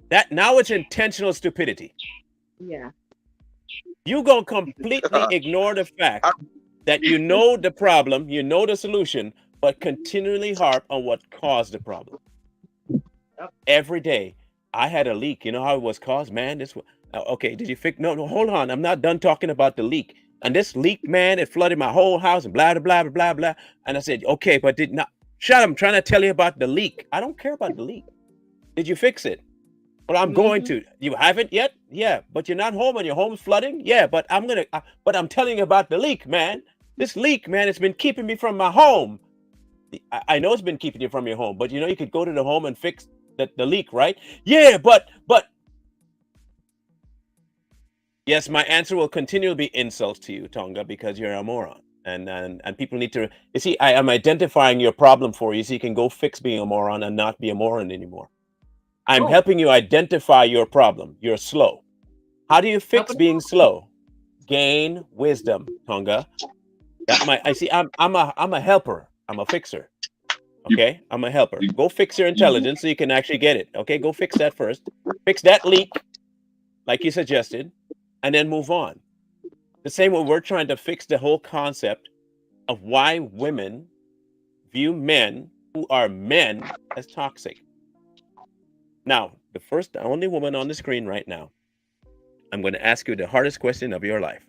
That now it's intentional stupidity. Yeah. You gonna completely ignore the fact that you know the problem, you know the solution, but continually harp on what caused the problem. Every day, I had a leak. You know how it was caused, man? Okay. Did you fix? No, no. Hold on. I'm not done talking about the leak. And this leak, man, it flooded my whole house and blah blah blah blah blah. And I said, okay, but did not. Shut up! I'm trying to tell you about the leak. I don't care about the leak. Did you fix it? Well, I'm going to. You haven't yet? Yeah, but you're not home and your home's flooding? Yeah, but but I'm telling you about the leak, man. This leak, man, it's been keeping me from my home. I know it's been keeping you from your home, but you know you could go to the home and fix the leak, right? Yeah, but yes, my answer will continually be insults to you, Tonga, because you're a moron. And people need to, you see, I am identifying your problem for you so you can go fix being a moron and not be a moron anymore. I'm helping you identify your problem. You're slow. How do you fix being slow? Gain wisdom, Tonga. I'm a helper. I'm a fixer. Okay, I'm a helper. Go fix your intelligence so you can actually get it. Okay, go fix that first. Fix that leak, like you suggested, and then move on. The same way we're trying to fix the whole concept of why women view men who are men as toxic. Now, the only woman on the screen right now, I'm going to ask you the hardest question of your life.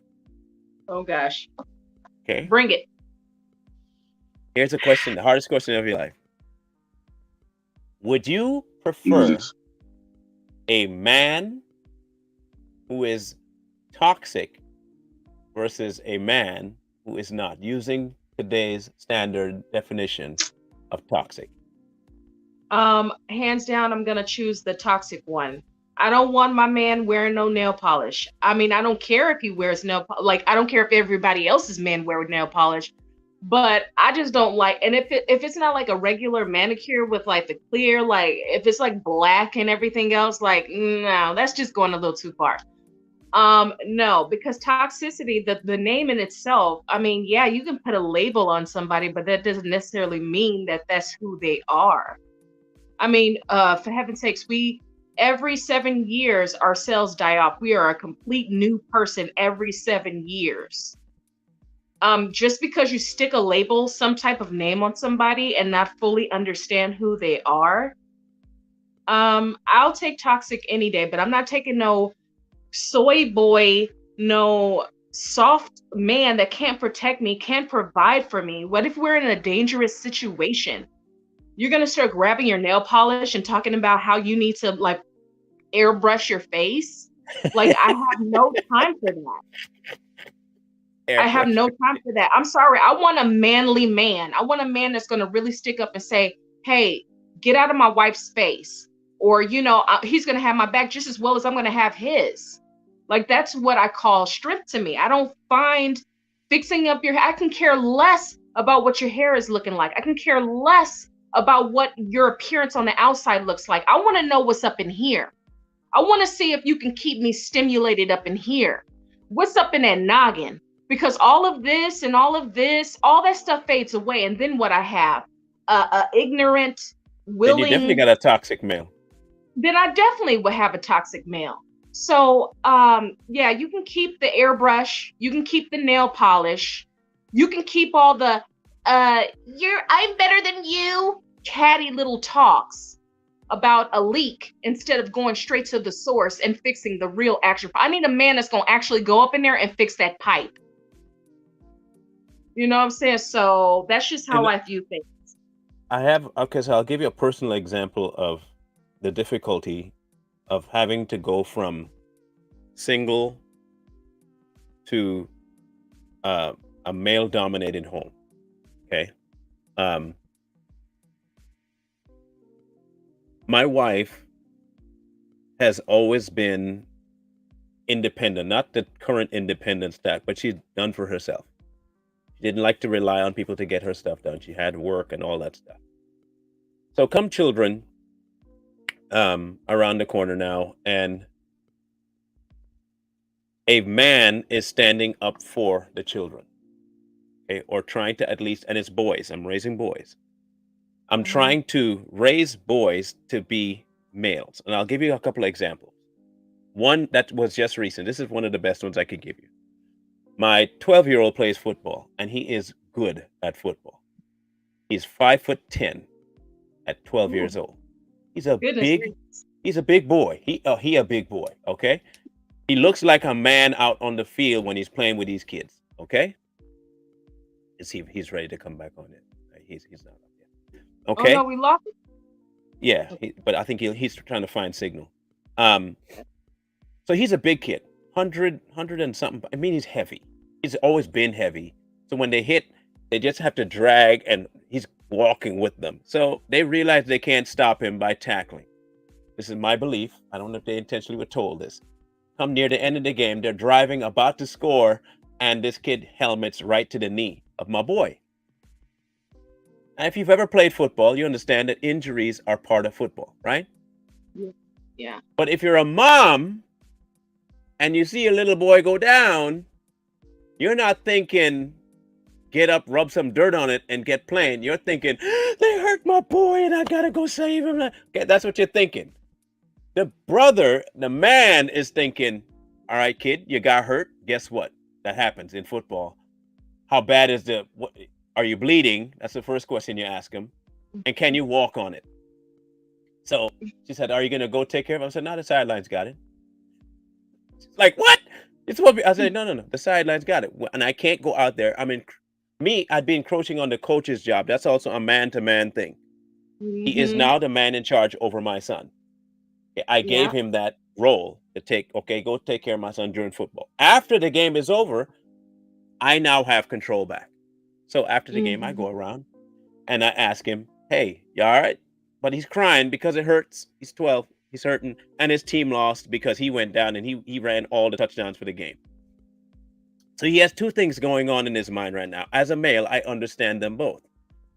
Oh gosh. Okay. Bring it. Here's a question, the hardest question of your life. Would you prefer a man who is toxic versus a man who is not, using today's standard definition of toxic? Hands down, I'm gonna choose the toxic one. I don't want my man wearing no nail polish. I mean, I don't care if he wears I don't care if everybody else's men wear nail polish, but I just don't like. And if it's not like a regular manicure with like the clear, like if it's like black and everything else, like no, that's just going a little too far. No, because toxicity, the name in itself, I mean, yeah, you can put a label on somebody, but that doesn't necessarily mean that that's who they are. I mean, for heaven's sakes, every 7 years our cells die off. We are a complete new person every 7 years. Just because you stick a label, some type of name on somebody and not fully understand who they are, I'll take toxic any day, but I'm not taking no soy boy, no soft man that can't protect me, can't provide for me. What if we're in a dangerous situation? You're going to start grabbing your nail polish and talking about how you need to like airbrush your face. Like, I have no time for that. I have no time for that. I'm sorry. I want a manly man. I want a man that's going to really stick up and say, hey, get out of my wife's face. Or, you know, he's going to have my back just as well as I'm going to have his. Like, that's what I call strength to me. I don't find fixing up your hair. I can care less about what your hair is looking like. I can care less about what your appearance on the outside looks like. I want to know what's up in here. I want to see if you can keep me stimulated up in here. What's up in that noggin? Because all of this and all of this, all that stuff fades away. And then what I have, ignorant, willing. Then you definitely got a toxic male. Then I definitely would have a toxic male. So, yeah, you can keep the airbrush. You can keep the nail polish. You can keep all the, I'm better than you, catty little talks about a leak instead of going straight to the source and fixing the real actual. I need a man that's going to actually go up in there and fix that pipe. You know what I'm saying? So that's just how I view things. So I'll give you a personal example of the difficulty of having to go from single to a male-dominated home. Okay. My wife has always been independent, not the current independence that, but she's done for herself. She didn't like to rely on people to get her stuff done. She had work and all that stuff. So come children around the corner now, and a man is standing up for the children. Okay, or trying to at least, and it's boys. I'm raising boys. I'm trying to raise boys to be males. And I'll give you a couple of examples. One that was just recent. This is one of the best ones I could give you. My 12-year-old plays football, and he is good at football. He's 5'10" at 12 years Ooh, old. He's a goodness big, gracious. he's a big boy. He a big boy. Okay, he looks like a man out on the field when he's playing with these kids. Okay, he's ready to come back on it. He's not up yet. Oh no, Okay, we lost it. yeah, but I think he's trying to find signal. Um, so he's a big kid, 100 and something. I mean, he's heavy. He's always been heavy. So when they hit, they just have to drag, and he's walking with them. So they realize they can't stop him by tackling. This is my belief. I don't know if they intentionally were told this. Come near the end of the game, they're driving, about to score, and this kid helmets right to the knee of my boy. And if you've ever played football, you understand that injuries are part of football, right? Yeah. But if you're a mom and you see a little boy go down, you're not thinking, get up, rub some dirt on it, and get playing. You're thinking, they hurt my boy and I gotta go save him. Okay, that's what you're thinking. The brother, the man, is thinking, all right, kid, you got hurt. Guess what? That happens in football. How bad is are you bleeding? That's the first question you ask him. And can you walk on it? So she said, are you gonna go take care of it? I said, no, the sidelines got it. She's like, what? It's what I said, no. The sidelines got it. And I can't go out there. I mean, I'd be encroaching on the coach's job. That's also a man-to-man thing. He is now the man in charge over my son. I gave him that role to go take care of my son during football. After the game is over, I now have control back. So after the game, I go around and I ask him, hey, you all right? But he's crying because it hurts. He's 12. He's hurting. And his team lost because he went down and he ran all the touchdowns for the game. So he has two things going on in his mind right now. As a male, I understand them both.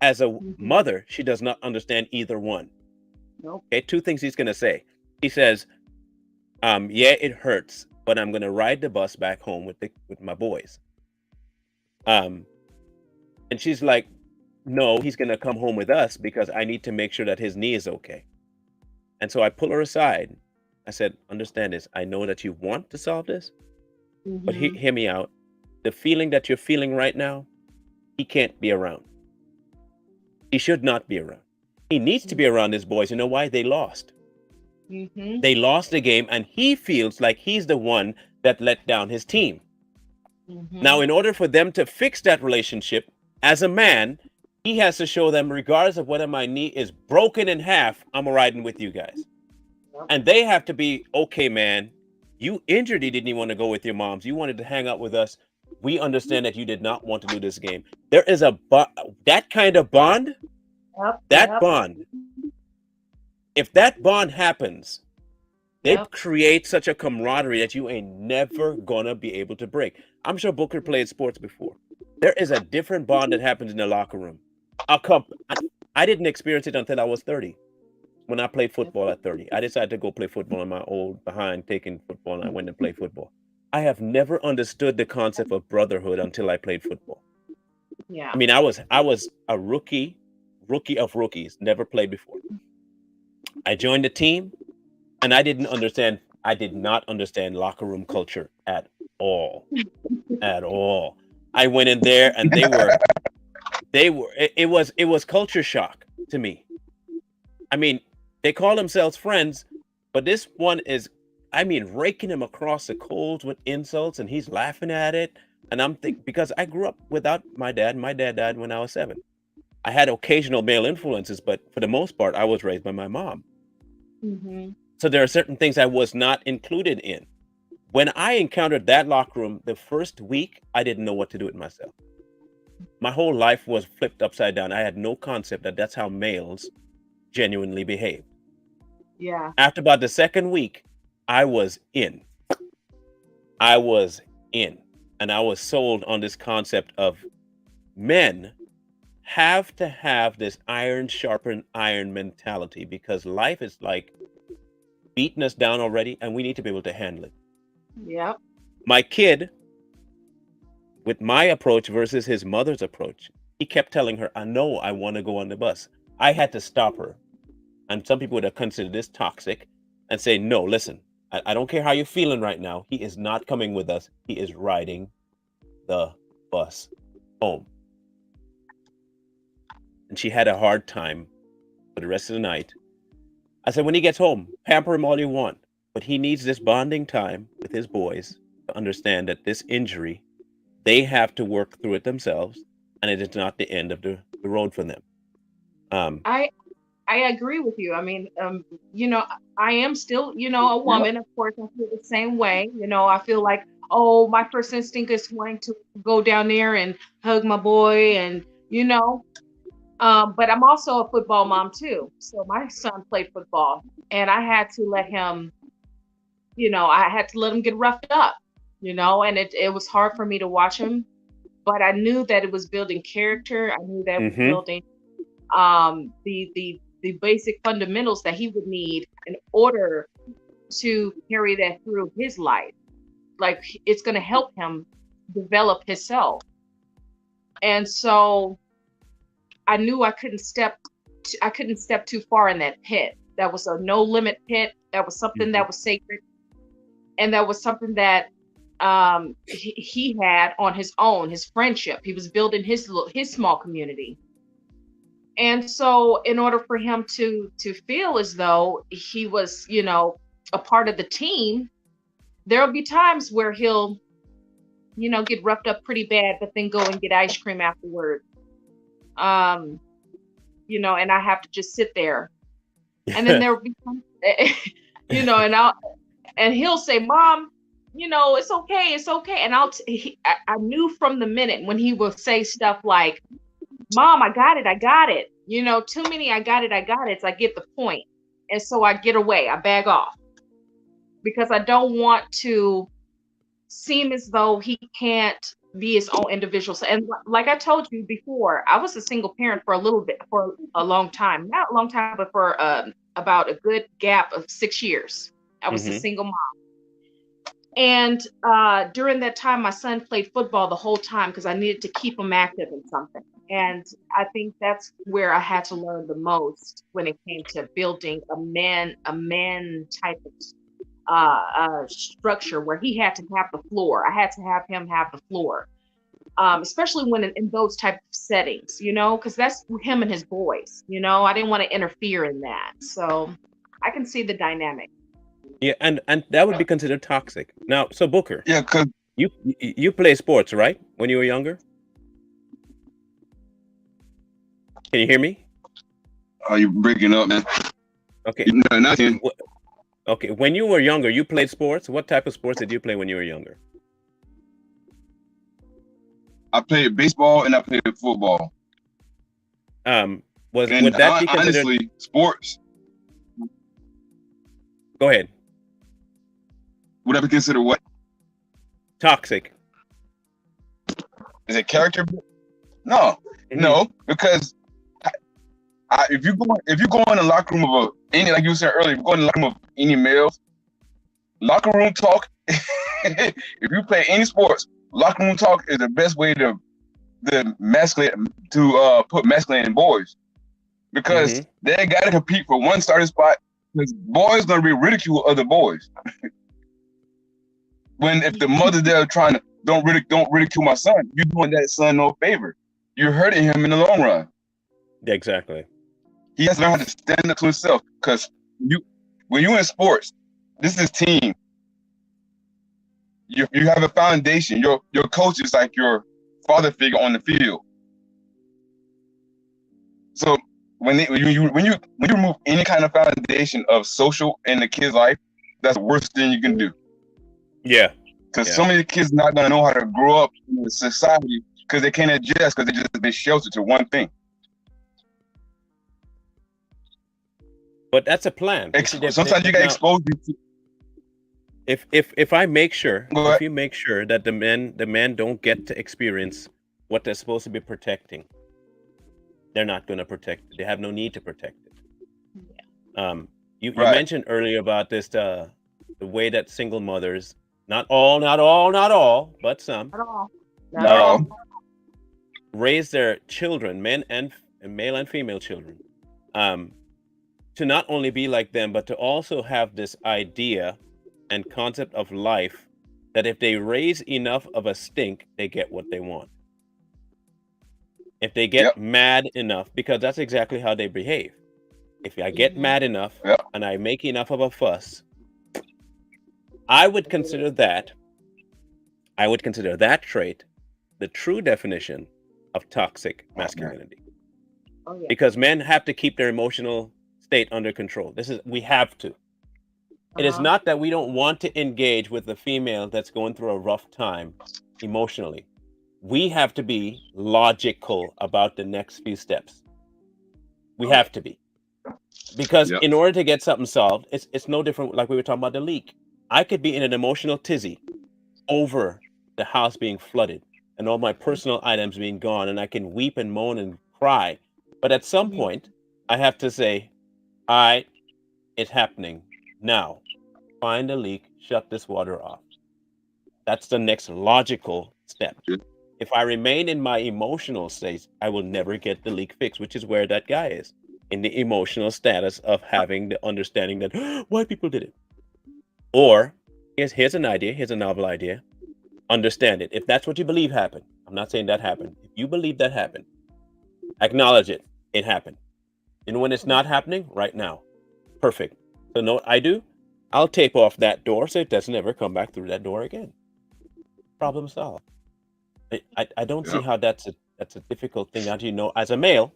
As a mother, she does not understand either one. Nope. Okay, two things he's going to say. He says, yeah, it hurts, but I'm going to ride the bus back home with my boys. And she's like, no, he's going to come home with us because I need to make sure that his knee is okay. And so I pull her aside. I said, understand this. I know that you want to solve this, but hear me out. The feeling that you're feeling right now, he can't be around. He should not be around. He needs to be around his boys. You know why? They lost. They lost the game, and he feels like he's the one that let down his team. Now, in order for them to fix that relationship, as a man, he has to show them, regardless of whether my knee is broken in half, I'm riding with you guys. And they have to be, okay, man, you injured, you didn't even want to go with your moms. You wanted to hang out with us. We understand that you did not want to do this game. There is that kind of bond, bond. If that bond happens, they create such a camaraderie that you ain't never gonna be able to break. I'm sure Booker played sports before. There is a different bond that happens in the locker room. I didn't experience it until I was 30. When I played football at 30, I decided to go play football in my old behind taking football, and I went to play football. I have never understood the concept of brotherhood until I played football. Yeah. I mean, I was a rookie of rookies, never played before. I joined the team, and I did not understand locker room culture at all. At all. I went in there and it was culture shock to me. I mean, they call themselves friends, but this one is, raking him across the coals with insults, and he's laughing at it. And I'm thinking, because I grew up without my dad. My dad died when I was 7. I had occasional male influences, but for the most part, I was raised by my mom. So there are certain things I was not included in. When I encountered that locker room the first week, I didn't know what to do with myself. My whole life was flipped upside down. I had no concept that that's how males genuinely behave. Yeah. After about the second week, I was in. And I was sold on this concept of men have to have this iron sharpen iron mentality, because life is like beating us down already, and we need to be able to handle it. Yep. My kid, with my approach versus his mother's approach, he kept telling her, I know I want to go on the bus. I had to stop her. And some people would have considered this toxic and say, no, listen, I don't care how you're feeling right now. He is not coming with us. He is riding the bus home. And she had a hard time for the rest of the night. I said, when he gets home, pamper him all you want, but he needs this bonding time with his boys to understand that this injury, they have to work through it themselves, and it is not the end of the road for them. I agree with you. I mean, you know, I am still, you know, a woman. Of course, I feel the same way. You know, I feel like, oh, my first instinct is wanting to go down there and hug my boy, and you know, but I'm also a football mom too. So my son played football, and I had to let him, you know, I had to let him get roughed up, you know, and it was hard for me to watch him, but I knew that it was building character. I knew that it was building the basic fundamentals that he would need in order to carry that through his life. Like, it's going to help him develop himself. And so I knew I couldn't step too far in that pit. That was a no limit pit. That was something that was sacred, and that was something that he had on his own, his friendship. He was building his small community. And so in order for him to feel as though he was, you know, a part of the team, there'll be times where he'll, you know, get roughed up pretty bad, but then go and get ice cream afterward. You know, and I have to just sit there. And then there'll be some, you know, and he'll say, Mom, you know, it's okay, it's okay. And I knew from the minute when he would say stuff like, Mom, I got it. You know, too many, I got it. So I get the point. And so I get away, I bag off, because I don't want to seem as though he can't be his own individual. And like I told you before, I was a single parent for a long time, not a long time, but for about a good gap of 6 years. I was a single mom. And during that time, my son played football the whole time because I needed to keep him active in something. And I think that's where I had to learn the most when it came to building a man type of structure where he had to have the floor. I had to have him have the floor, especially when in those type of settings, you know, because that's him and his boys. You know, I didn't want to interfere in that. So I can see the dynamic. Yeah, and that would be considered toxic. Now, so Booker, Yeah, because you play sports, right? When you were younger? Can you hear me? you're breaking up, man. Okay. No, nothing. Okay. When you were younger, you played sports. What type of sports did you play when you were younger? I played baseball and I played football. Would that be considered? Honestly, sports? Go ahead. Would that be considered what? Toxic. Is it character? No, no, because if you go in the locker room of any, like you said earlier, if you go in the locker room of any males, locker room talk. If you play any sports, locker room talk is the best way to put masculine in boys, because they got to compete for one starting spot. Because boys gonna be ridiculed other boys. When if the mother there trying to don't ridicule my son, you're doing that son no favor. You're hurting him in the long run. Exactly. He has to learn how to stand up to himself. Because when you're in sports, this is team. You have a foundation. Your coach is like your father figure on the field. So when you remove any kind of foundation of social in the kid's life, that's the worst thing you can do. Yeah. Because so many kids not gonna know how to grow up in the society because they can't adjust because they just been sheltered to one thing. But that's a plan. Sometimes you get exposed to. If I make sure, Go ahead. if you make sure that the men don't get to experience what they're supposed to be protecting, they're not going to protect it. They have no need to protect it. Yeah. You mentioned earlier about this the way that single mothers, not all, but some, Not all. raise their children, male and female children, to not only be like them, but to also have this idea and concept of life that if they raise enough of a stink, they get what they want. If they get Yep. mad enough, because that's exactly how they behave. If I get mad enough Yep. and I make enough of a fuss, I would consider that trait the true definition of toxic masculinity. Oh yeah. Because men have to keep their emotional state under control. We have to. It is not that we don't want to engage with the female that's going through a rough time emotionally. We have to be logical about the next few steps. We have to be. Because Yep. in order to get something solved, it's no different like we were talking about the leak. I could be in an emotional tizzy over the house being flooded and all my personal items being gone, and I can weep and moan and cry. But at some point, I have to say, all right, it's happening now. Find a leak, shut this water off. That's the next logical step. Yeah. If I remain in my emotional state, I will never get the leak fixed, which is where that guy is, in the emotional status of having the understanding that white people did it. Or here's an idea, here's a novel idea. Understand it. If that's what you believe happened, I'm not saying that happened. If you believe that happened, acknowledge it. It happened. And when it's not happening, right now. Perfect. So know what I do? I'll tape off that door so it doesn't ever come back through that door again. Problem solved. I don't see how that's a difficult thing. How do you know as a male,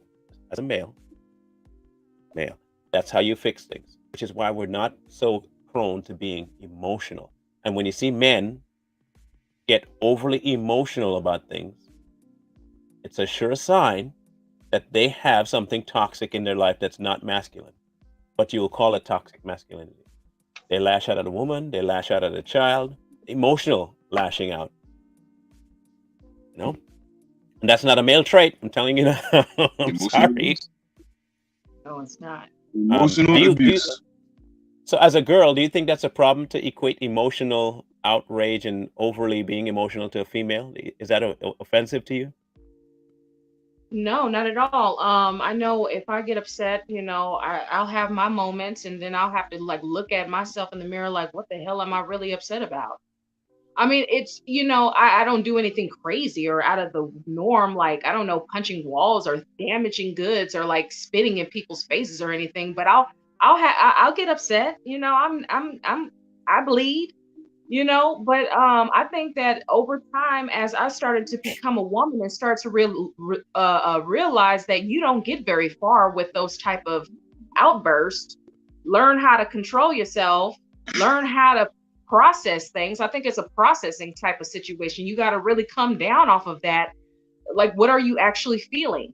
that's how you fix things, which is why we're not so prone to being emotional. And when you see men get overly emotional about things, it's a sure sign that they have something toxic in their life that's not masculine, but you will call it toxic masculinity. They lash out at a woman, they lash out at a child, emotional lashing out. You know? And that's not a male trait. I'm telling you now. I'm Emotional sorry. abuse. No, it's not. Emotional abuse. So as a girl, do you think that's a problem to equate emotional outrage and overly being emotional to a female? Is that offensive to you? No, not at all. I know if I get upset, I'll have my moments, and then I'll have to like look at myself in the mirror, like, what the hell am I really upset about? I mean, it's, I don't do anything crazy or out of the norm, like, I don't know, punching walls or damaging goods or like spitting in people's faces or anything, but I'll get upset, I bleed, but I think that over time, as I started to become a woman and start to realize that you don't get very far with those type of outbursts, learn how to control yourself, learn how to process things. I think it's a processing type of situation. You got to really come down off of that. Like, what are you actually feeling,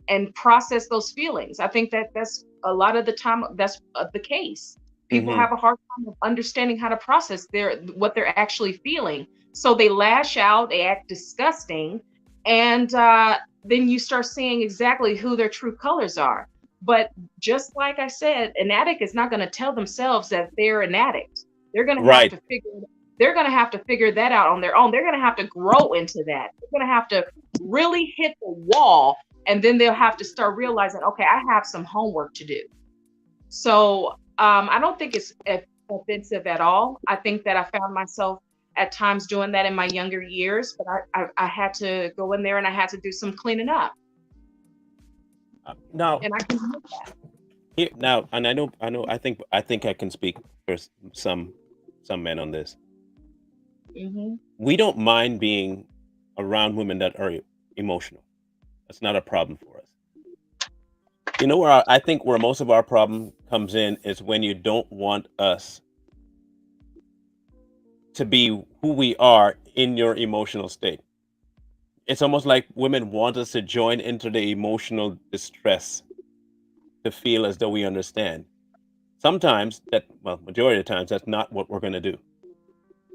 and process those feelings. I think that that's a lot of the time that's the case. People have a hard time of understanding how to process what they're actually feeling. So they lash out, they act disgusting, and then you start seeing exactly who their true colors are. But just like I said, an addict is not going to tell themselves that they're an addict. They're going to have to figure that out on their own. They're going to have to grow into that. They're going to have to really hit the wall, and then they'll have to start realizing, okay, I have some homework to do. So I don't think it's offensive at all. I think that I found myself at times doing that in my younger years, but I had to go in there and I had to do some cleaning up. Now, And I can do that. here now, and I think I can speak for some men on this. Mm-hmm. We don't mind being around women that are emotional. That's not a problem for us. You know where I think where most of our problem comes in is when you don't want us to be who we are in your emotional state. It's almost like women want us to join into the emotional distress to feel as though we understand. Sometimes majority of the times, that's not what we're going to do.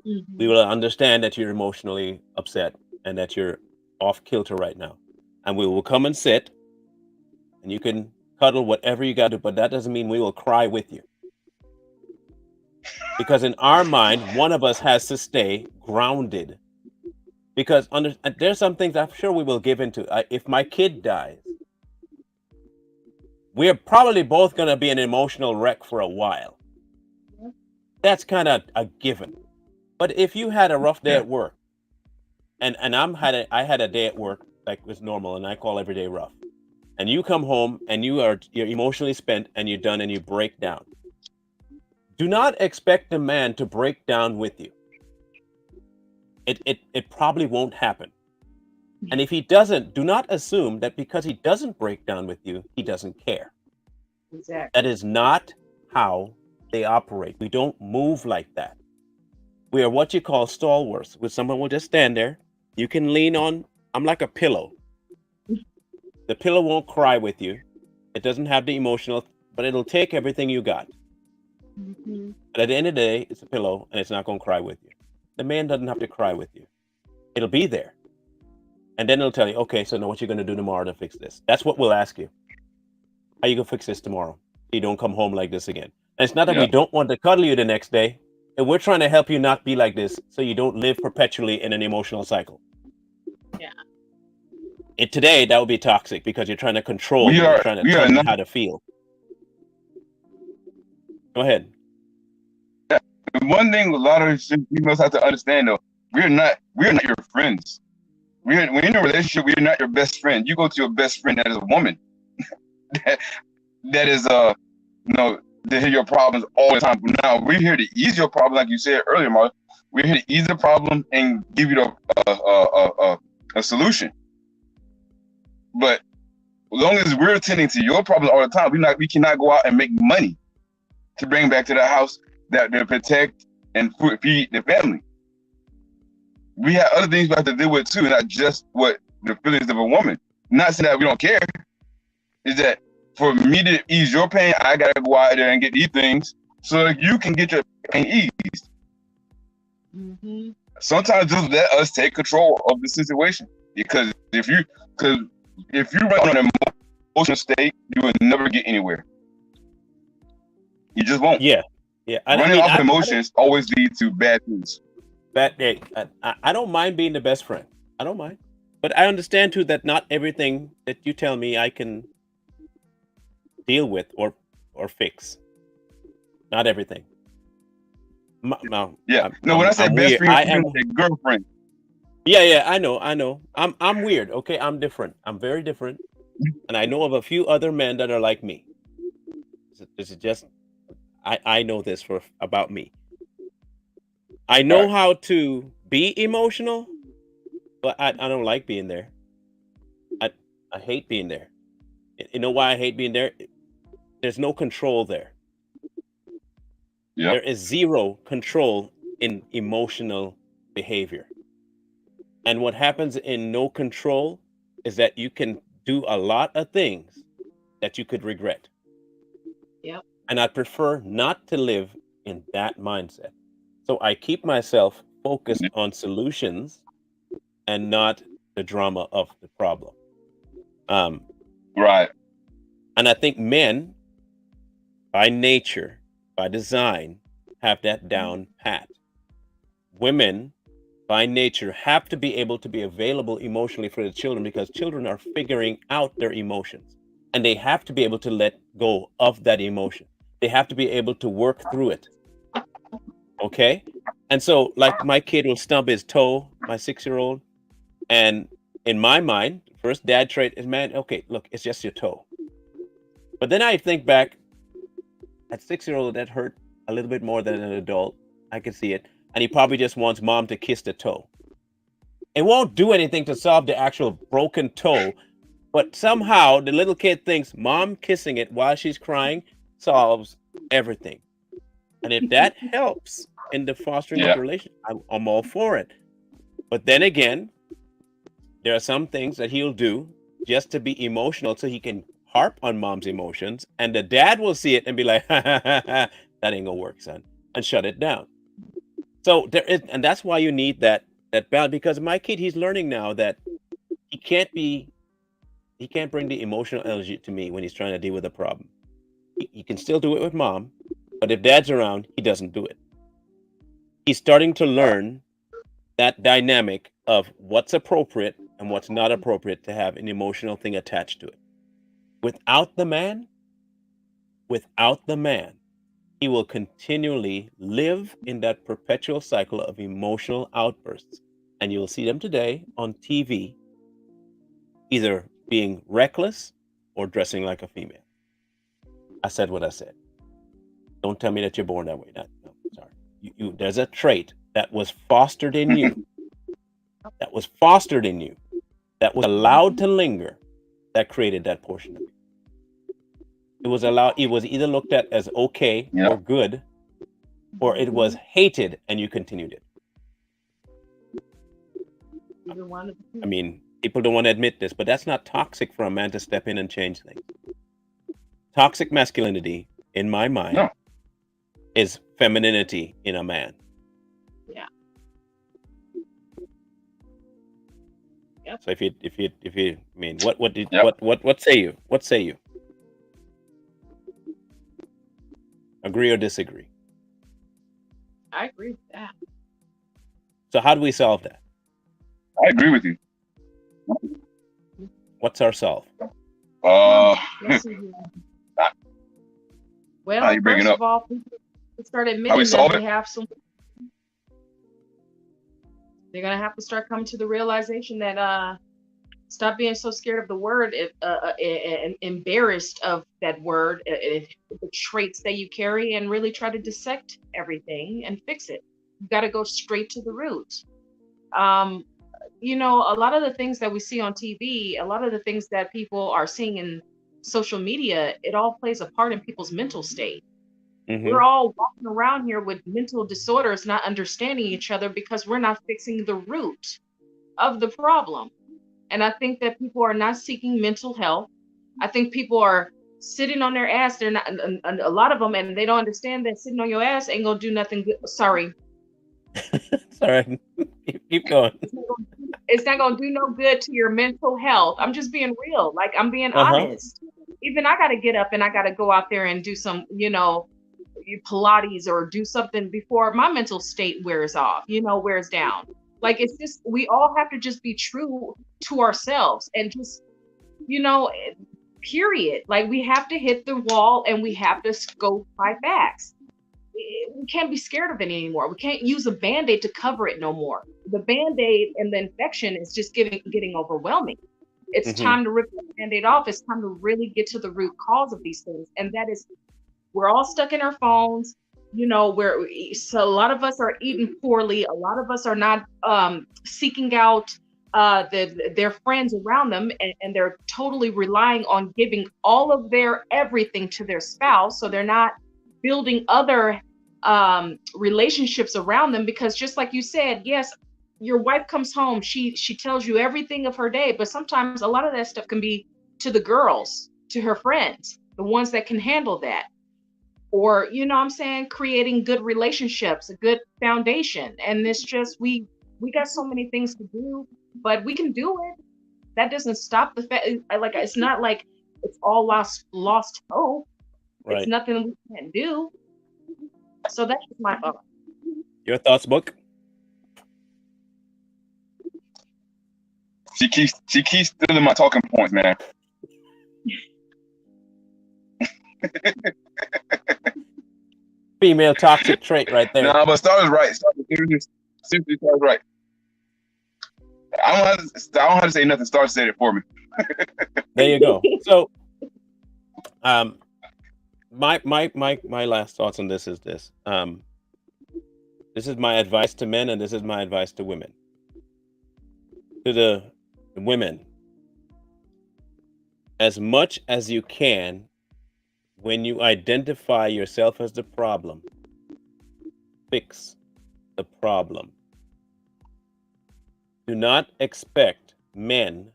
Mm-hmm. We will understand that you're emotionally upset and that you're off kilter right now. And we will come and sit, and you can cuddle whatever you got to do, but that doesn't mean we will cry with you. Because in our mind, one of us has to stay grounded. Because there's some things I'm sure we will give into. If my kid dies, we're probably both going to be an emotional wreck for a while. That's kind of a given. But if you had a rough day at work, and I had a day at work like was normal, and I call every day rough, and you come home and you're emotionally spent and you're done and you break down. Do not expect the man to break down with you. It probably won't happen. And if he doesn't, do not assume that because he doesn't break down with you, he doesn't care. Exactly. That is not how they operate. We don't move like that. We are what you call stalwarts, where someone will just stand there. You can lean on. I'm like a pillow. The pillow won't cry with you. It doesn't have the emotional, but it'll take everything you got. Mm-hmm. But at the end of the day, it's a pillow and it's not going to cry with you. The man doesn't have to cry with you. It'll be there. And then it'll tell you, okay, so now what you're going to do tomorrow to fix this. That's what we'll ask you. How you going to fix this tomorrow? You don't come home like this again. And it's not that we don't want to cuddle you the next day. And we're trying to help you not be like this so you don't live perpetually in an emotional cycle. Yeah. Today, that would be toxic because you're trying to control me. You're trying to tell me how to feel. Go ahead. One thing a lot of females have to understand, though, we're not your friends. We're in a relationship. We're not your best friend. You go to your best friend that is a woman. that is to hear your problems all the time. Now we're here to ease your problem, like you said earlier, Mark. We're here to ease the problem and give you a solution. But as long as we're attending to your problem all the time, we cannot go out and make money to bring back to the house that to protect and feed the family. We have other things we have to deal with too, not just what the feelings of a woman. Not saying that we don't care. Is that for me to ease your pain, I gotta go out there and get these things so that you can get your pain eased. Mm-hmm. Sometimes just let us take control of the situation, because if you run on an emotional state, you will never get anywhere. You just won't. Yeah. Running off emotions always lead to bad things. I don't mind being the best friend. I don't mind. But I understand too that not everything that you tell me I can deal with or fix. Not everything. When I say best friend, I am a girlfriend. Yeah, I know. I'm weird, okay? I'm different. I'm very different. And I know of a few other men that are like me. This is just I know this about me. I know how to be emotional, but I don't like being there. I hate being there. You know why I hate being there? There's no control there. There is zero control in emotional behavior. And what happens in no control is that you can do a lot of things that you could regret. Yep. And I prefer not to live in that mindset. So I keep myself focused on solutions and not the drama of the problem. Right. And I think men, by nature, by design, have that down pat. Women, by nature, have to be able to be available emotionally for the children because children are figuring out their emotions. And they have to be able to let go of that emotion. They have to be able to work through it. Okay? And so, like, my kid will stub his toe, my 6-year-old. And in my mind, first dad trait is, man, okay, look, it's just your toe. But then I think back, at 6-year-old, that hurt a little bit more than an adult. I can see it. And he probably just wants mom to kiss the toe. It won't do anything to solve the actual broken toe. But somehow the little kid thinks mom kissing it while she's crying solves everything. And if that helps in the fostering of the relationship, I'm all for it. But then again, there are some things that he'll do just to be emotional so he can harp on mom's emotions. And the dad will see it and be like, that ain't gonna work, son, and shut it down. So there is, and that's why you need that balance, because my kid, he's learning now that he can't bring the emotional energy to me when he's trying to deal with a problem. He can still do it with mom, but if dad's around, he doesn't do it. He's starting to learn that dynamic of what's appropriate and what's not appropriate to have an emotional thing attached to it. Without the man, he will continually live in that perpetual cycle of emotional outbursts. And you'll see them today on TV, either being reckless or dressing like a female. I said what I said. Don't tell me that you're born that way. No, sorry. There's a trait that was fostered in you, that was allowed to linger, that created that portion of you. It was either looked at as okay or good, or it was hated and you continued it. I mean, people don't want to admit this, but that's not toxic for a man to step in and change things. Toxic masculinity, in my mind, is femininity in a man. Yeah. Yep. So if you I mean, what say you? What say you? Agree or disagree? I agree with that. So how do we solve that? I agree with you. What's our solve? Well, how you bring it first up? of all, people start How we admitting solve that it? they have some. They're gonna have to start coming to the realization that stop being so scared of the word, and embarrassed of that word, the traits that you carry, and really try to dissect everything and fix it. You got to go straight to the root. You know, a lot of the things that we see on TV, a lot of the things that people are seeing in social media, it all plays a part in people's mental state. Mm-hmm. We're all walking around here with mental disorders, not understanding each other because we're not fixing the root of the problem. And I think that people are not seeking mental health. I think people are sitting on their ass. They're not, a lot of them, and they don't understand that sitting on your ass ain't gonna do nothing good. Sorry. Sorry. Keep going. It's not gonna do no good to your mental health. I'm just being real. Like, I'm being honest. Even I gotta get up and I gotta go out there and do some, Pilates or do something before my mental state wears off, wears down. Like, it's just, we all have to just be true to ourselves and just, period. Like, we have to hit the wall and we have to go by facts. We can't be scared of it anymore. We can't use a Band-Aid to cover it no more. The Band-Aid and the infection is just getting overwhelming. It's time to rip the Band-Aid off. It's time to really get to the root cause of these things. And that is, we're all stuck in our phones. So a lot of us are eating poorly. A lot of us are not seeking out their friends around them, and they're totally relying on giving all of their everything to their spouse. So they're not building other relationships around them, because just like you said, yes, your wife comes home, she tells you everything of her day, but sometimes a lot of that stuff can be to the girls, to her friends, the ones that can handle that. Or, creating good relationships, a good foundation. And it's just, we got so many things to do, but we can do it. That doesn't stop the fact, like, it's not like it's all lost hope. Right. It's nothing we can't do. So that's just my thought. Your thoughts, Book? She keeps stealing my talking points, man. Female toxic trait right there. No, but Star is right. Seriously, Star is right. I don't have to say nothing. Star said it for me. There you go. So, my last thoughts on this is this. This is my advice to men, and this is my advice to women. To the women, as much as you can, when you identify yourself as the problem, fix the problem. Do not expect men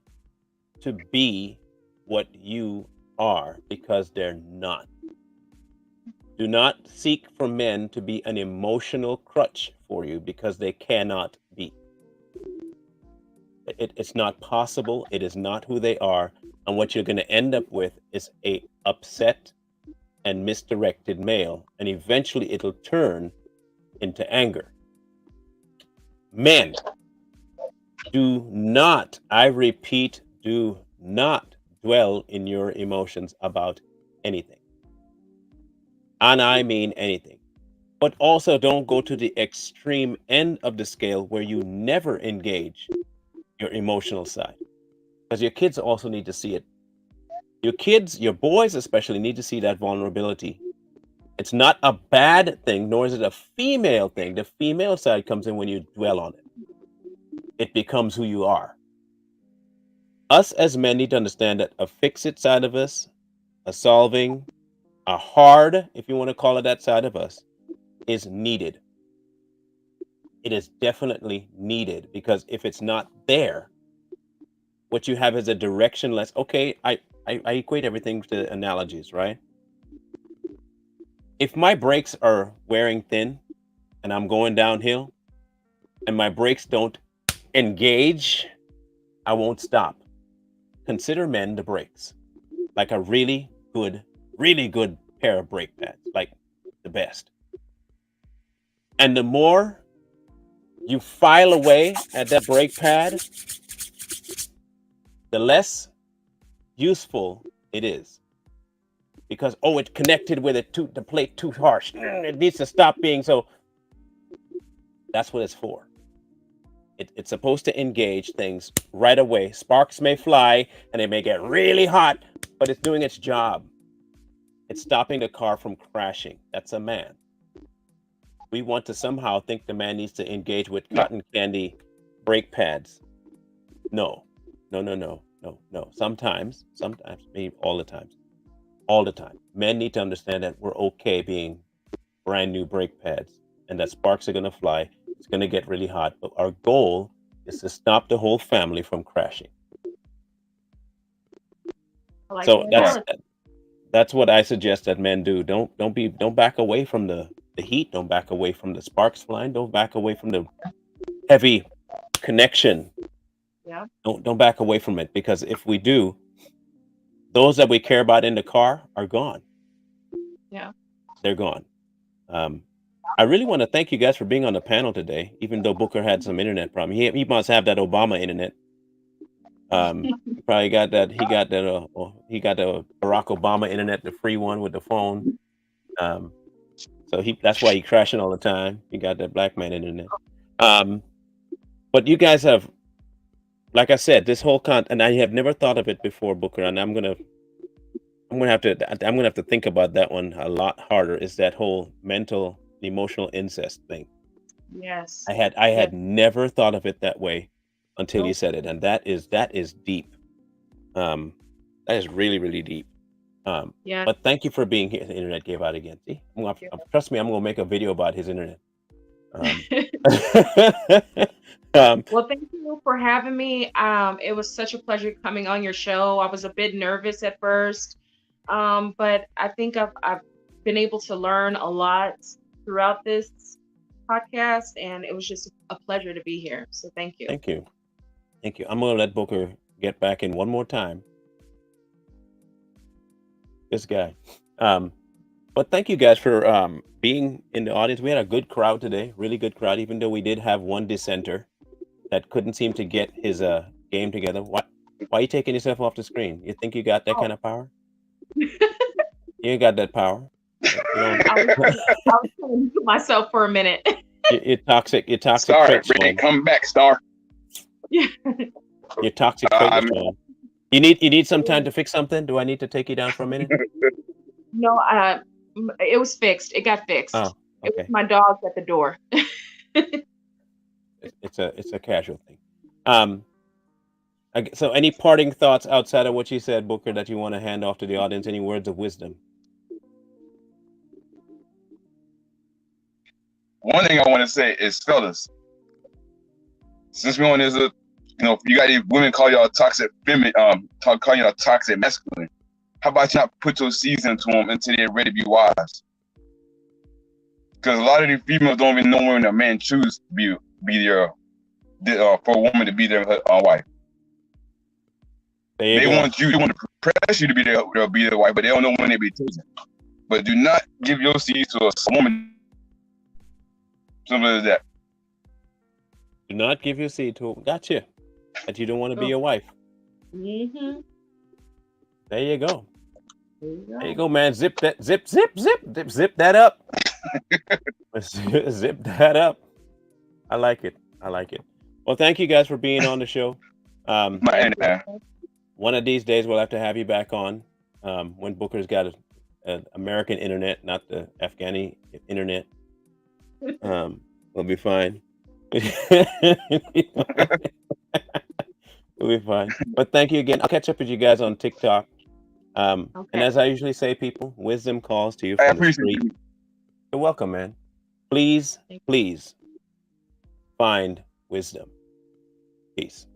to be what you are, because they're not. Do not seek for men to be an emotional crutch for you, because they cannot be. It's not possible. It is not who they are. And what you're going to end up with is a upset and misdirected male. And eventually it'll turn into anger. Men, do not, I repeat, do not dwell in your emotions about anything. And I mean anything. But also don't go to the extreme end of the scale where you never engage your emotional side. Because your kids also need to see it. Your kids, your boys especially, need to see that vulnerability. It's not a bad thing, nor is it a female thing. The female side comes in when you dwell on it. It becomes who you are. Us as men need to understand that a fix-it side of us, a solving, a hard, if you want to call it that side of us, is needed. It is definitely needed, because if it's not there, what you have is a directionless. Okay, I equate everything to analogies, right? If my brakes are wearing thin and I'm going downhill and my brakes don't engage, I won't stop. Consider men the brakes, like a really good pair of brake pads, like the best. And the more you file away at that brake pad, the less useful it is. Because, oh, it connected with it the plate too harsh. It needs to stop being so. That's what it's for. It's supposed to engage things right away. Sparks may fly and it may get really hot, but it's doing its job. It's stopping the car from crashing. That's a man. We want to somehow think the man needs to engage with cotton candy brake pads. No. Sometimes, maybe all the time. Men need to understand that we're okay being brand new brake pads and that sparks are going to fly. It's going to get really hot. But our goal is to stop the whole family from crashing. Like So that's what I suggest that men do. Don't back away from the heat. Don't back away from the sparks flying. Don't back away from the heavy connection. Yeah. Don't back away from it, because if we do, those that we care about in the car are gone. Yeah. They're gone. I really want to thank you guys for being on the panel today, even though Booker had some internet problem. He must have that Obama internet. He probably got that. He got that. He got the Barack Obama internet, the free one with the phone. So that's why he crashing all the time. He got that black man internet. But you guys have, like I said, this whole and I have never thought of it before, Booker, and I'm gonna have to think about that one a lot harder. Is that whole mental, emotional incest thing? Yes. I had never thought of it that way until you said it, and that is deep. That is really, really deep. Yeah. But thank you for being here. The internet gave out again. See, trust me, I'm gonna make a video about his internet. Well, thank you for having me. It was such a pleasure coming on your show. I was a bit nervous at first, but I think I've been able to learn a lot throughout this podcast, and it was just a pleasure to be here. So thank you. Thank you. I'm gonna let Booker get back in one more time. This guy. But thank you guys for being in the audience. We had a good crowd today, really good crowd, even though we did have one dissenter that couldn't seem to get his game together. Why are you taking yourself off the screen? You think you got that kind of power? You ain't got that power. I was trying to mute myself for a minute. You're toxic. You're toxic. Star, come back, Star. Yeah. You're toxic. You need some time to fix something. Do I need to take you down for a minute? No, it was fixed. It got fixed. Oh, okay. It was my dog at the door. It's a casual thing. So any parting thoughts outside of what you said, Booker, that you want to hand off to the audience? Any words of wisdom? One thing I want to say is, fellas, since we're on this, you got these women call y'all toxic feminine, call y'all toxic masculine. How about you not put your seeds into them until they're ready to be wives? Because a lot of these females don't even know when a man chooses to be their for a woman to be their wife. They want to press you to be their wife, but they don't know when they be chosen. But do not give your seeds to a woman. Something like that. Do not give your seed to. Gotcha. That you don't want to be your wife. Mm-hmm. There you go. There you go, man. Zip that, zip that up. Zip that up. I like it. Well, thank you guys for being on the show. One of these days we'll have to have you back on when Booker's got an American internet, not the Afghani internet. We'll be fine. We'll be fine. But thank you again. I'll catch up with you guys on TikTok. And as I usually say, people, wisdom calls to you from the street. You're welcome, man. Please find wisdom. Peace.